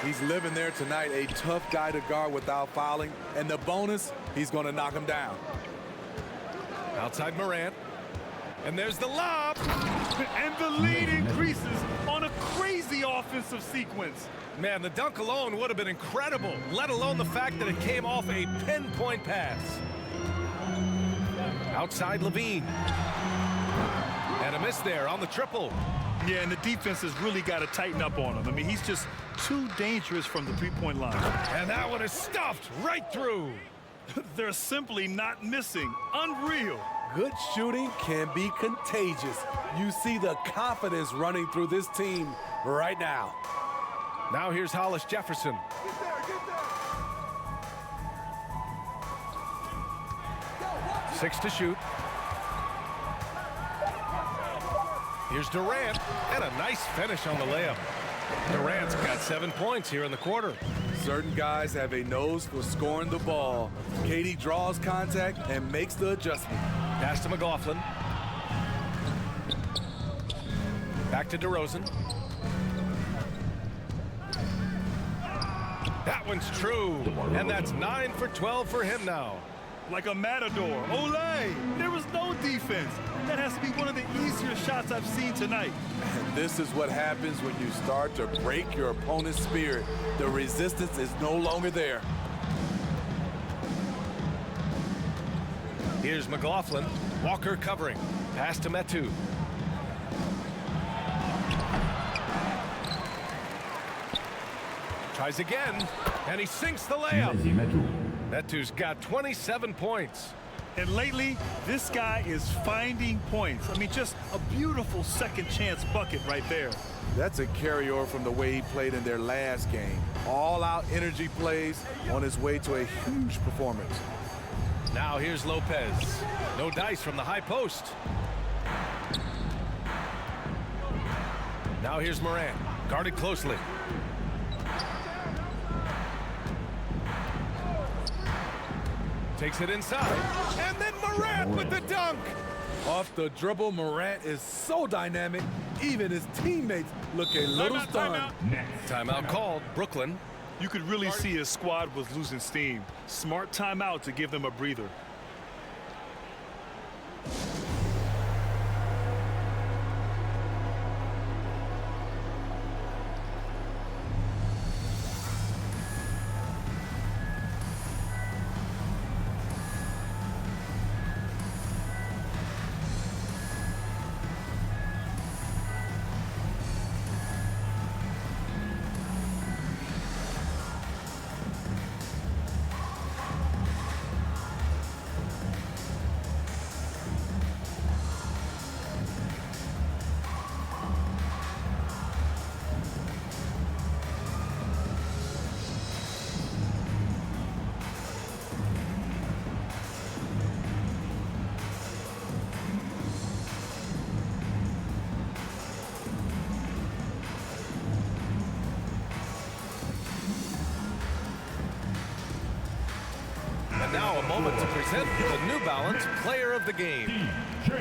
He's living there tonight, a tough guy to guard without fouling. And the bonus, he's going to knock him down. Outside Morant. And there's the lob. And the lead increases on a crazy offensive sequence. Man, the dunk alone would have been incredible, let alone the fact that it came off a pinpoint pass. Outside Levine. And a miss there on the triple. Yeah, and the defense has really got to tighten up on him. I mean, he's just too dangerous from the three-point line. And that one is stuffed right through. They're simply not missing. Unreal. Good shooting can be contagious. You see the confidence running through this team right now. Now here's Hollis Jefferson. 6 to shoot. Here's Durant, and a nice finish on the layup. Durant's got 7 points here in the quarter. Certain guys have a nose for scoring the ball. KD draws contact and makes the adjustment. Pass to McLaughlin. Back to DeRozan. That one's true, and that's 9 for 12 for him now. Like a matador. Olay! There was no defense. That has to be one of the easier shots I've seen tonight. And this is what happens when you start to break your opponent's spirit. The resistance is no longer there. Here's McLaughlin. Walker covering. Pass to Metu. Tries again, and he sinks the layup. Metu's got 27 points. And lately, this guy is finding points. I mean, just a beautiful second chance bucket right there. That's a carryover from the way he played in their last game. All-out energy plays on his way to a huge performance. Now here's Lopez. No dice from the high post. Now here's Morant. Guarded closely. Takes it inside, and then Morant with the dunk. Off the dribble, Morant is so dynamic, even his teammates look a little stunned. Timeout called, Brooklyn. You could really see his squad was losing steam. Smart timeout to give them a breather. Now a moment to present the New Balance Player of the Game.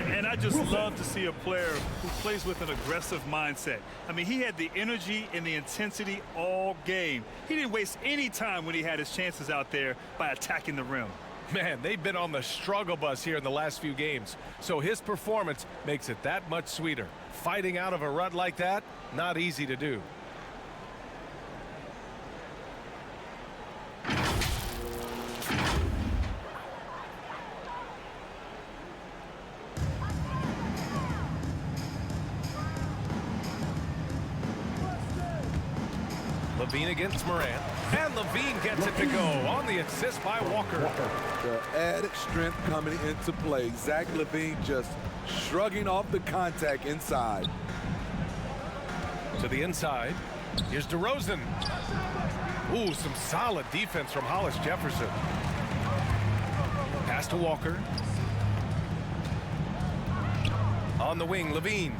And I just love to see a player who plays with an aggressive mindset. I mean, he had the energy and the intensity all game. He didn't waste any time when he had his chances out there by attacking the rim. Man, they've been on the struggle bus here in the last few games, so his performance makes it that much sweeter. Fighting out of a rut like that, not easy to do. Levine against Morant, and Levine gets it to go on the assist by Walker. The added strength coming into play. Zach LaVine just shrugging off the contact inside. To the inside, here's DeRozan. Ooh, some solid defense from Hollis Jefferson. Pass to Walker. On the wing, Levine.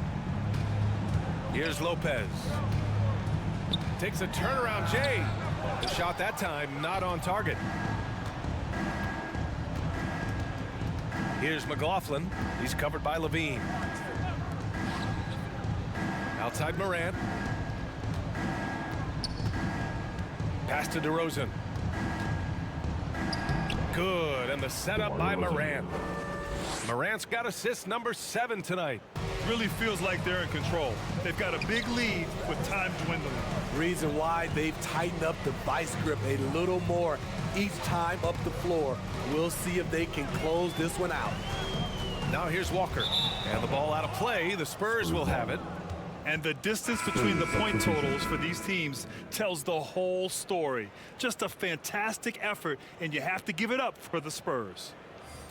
Here's Lopez. Takes a turnaround, Jay. The shot that time not on target. Here's McLaughlin. He's covered by Levine. Outside Morant. Pass to DeRozan. Good, and the setup by Morant. Morant's got assist number 7 tonight. Really feels like they're in control. They've got a big lead with time dwindling. Reason why they've tightened up the vice grip a little more each time up the floor. We'll see if they can close this one out. Now here's Walker. And the ball out of play. The Spurs will have it. And the distance between the point totals for these teams tells the whole story. Just a fantastic effort, and you have to give it up for the Spurs.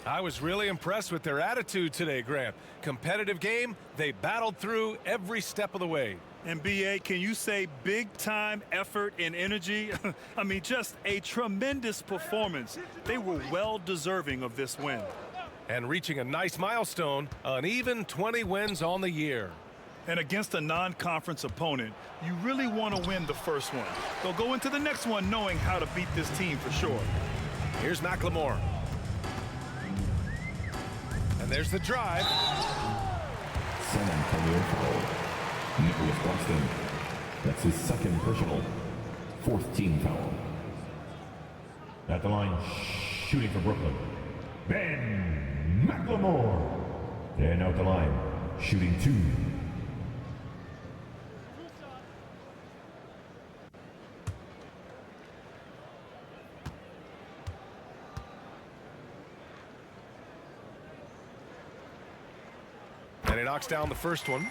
I was really impressed with their attitude today, Grant. Competitive game, they battled through every step of the way. And BA, can you say big-time effort and energy? I mean, just a tremendous performance. They were well deserving of this win. And reaching a nice milestone, an even 20 wins on the year. And against a non-conference opponent, you really want to win the first one. They'll go into the next one knowing how to beat this team for sure. Here's McLemore. And there's the drive. San Antonio foul. Nicholas Buxton. That's his second personal. Fourth team foul. At the line, shooting for Brooklyn, Ben McLemore. And out the line, shooting 2. And he knocks down the first one.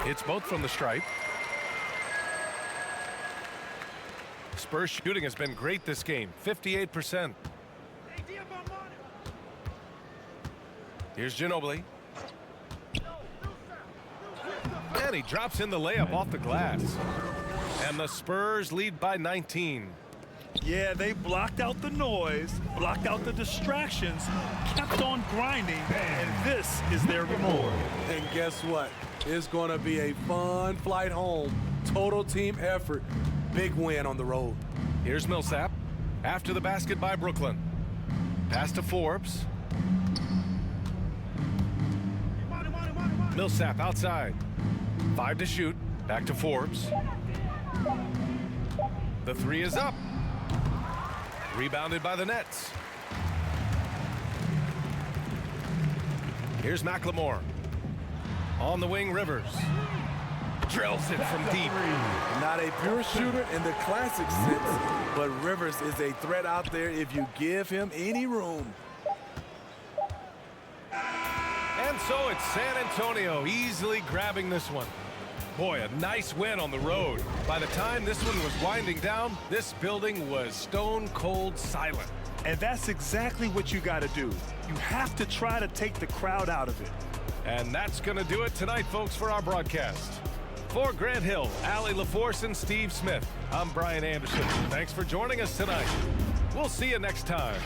It's both from the stripe. Spurs shooting has been great this game, 58%. Here's Ginobili. And he drops in the layup off the glass. And the Spurs lead by 19. Yeah, they blocked out the noise, blocked out the distractions, kept on grinding, and this is their reward. And guess what? It's going to be a fun flight home. Total team effort. Big win on the road. Here's Millsap. After the basket by Brooklyn. Pass to Forbes. Millsap outside. 5 to shoot. Back to Forbes. The 3 is up. Rebounded by the Nets. Here's McLemore. On the wing, Rivers. Drills it from deep. Not a pure shooter in the classic sense, but Rivers is a threat out there if you give him any room. And so it's San Antonio easily grabbing this one. Boy, a nice win on the road. By the time this one was winding down, this building was stone cold silent. And that's exactly what you got to do. You have to try to take the crowd out of it. And that's going to do it tonight, folks, for our broadcast. For Grant Hill, Allie LaForce, and Steve Smith, I'm Brian Anderson. Thanks for joining us tonight. We'll see you next time.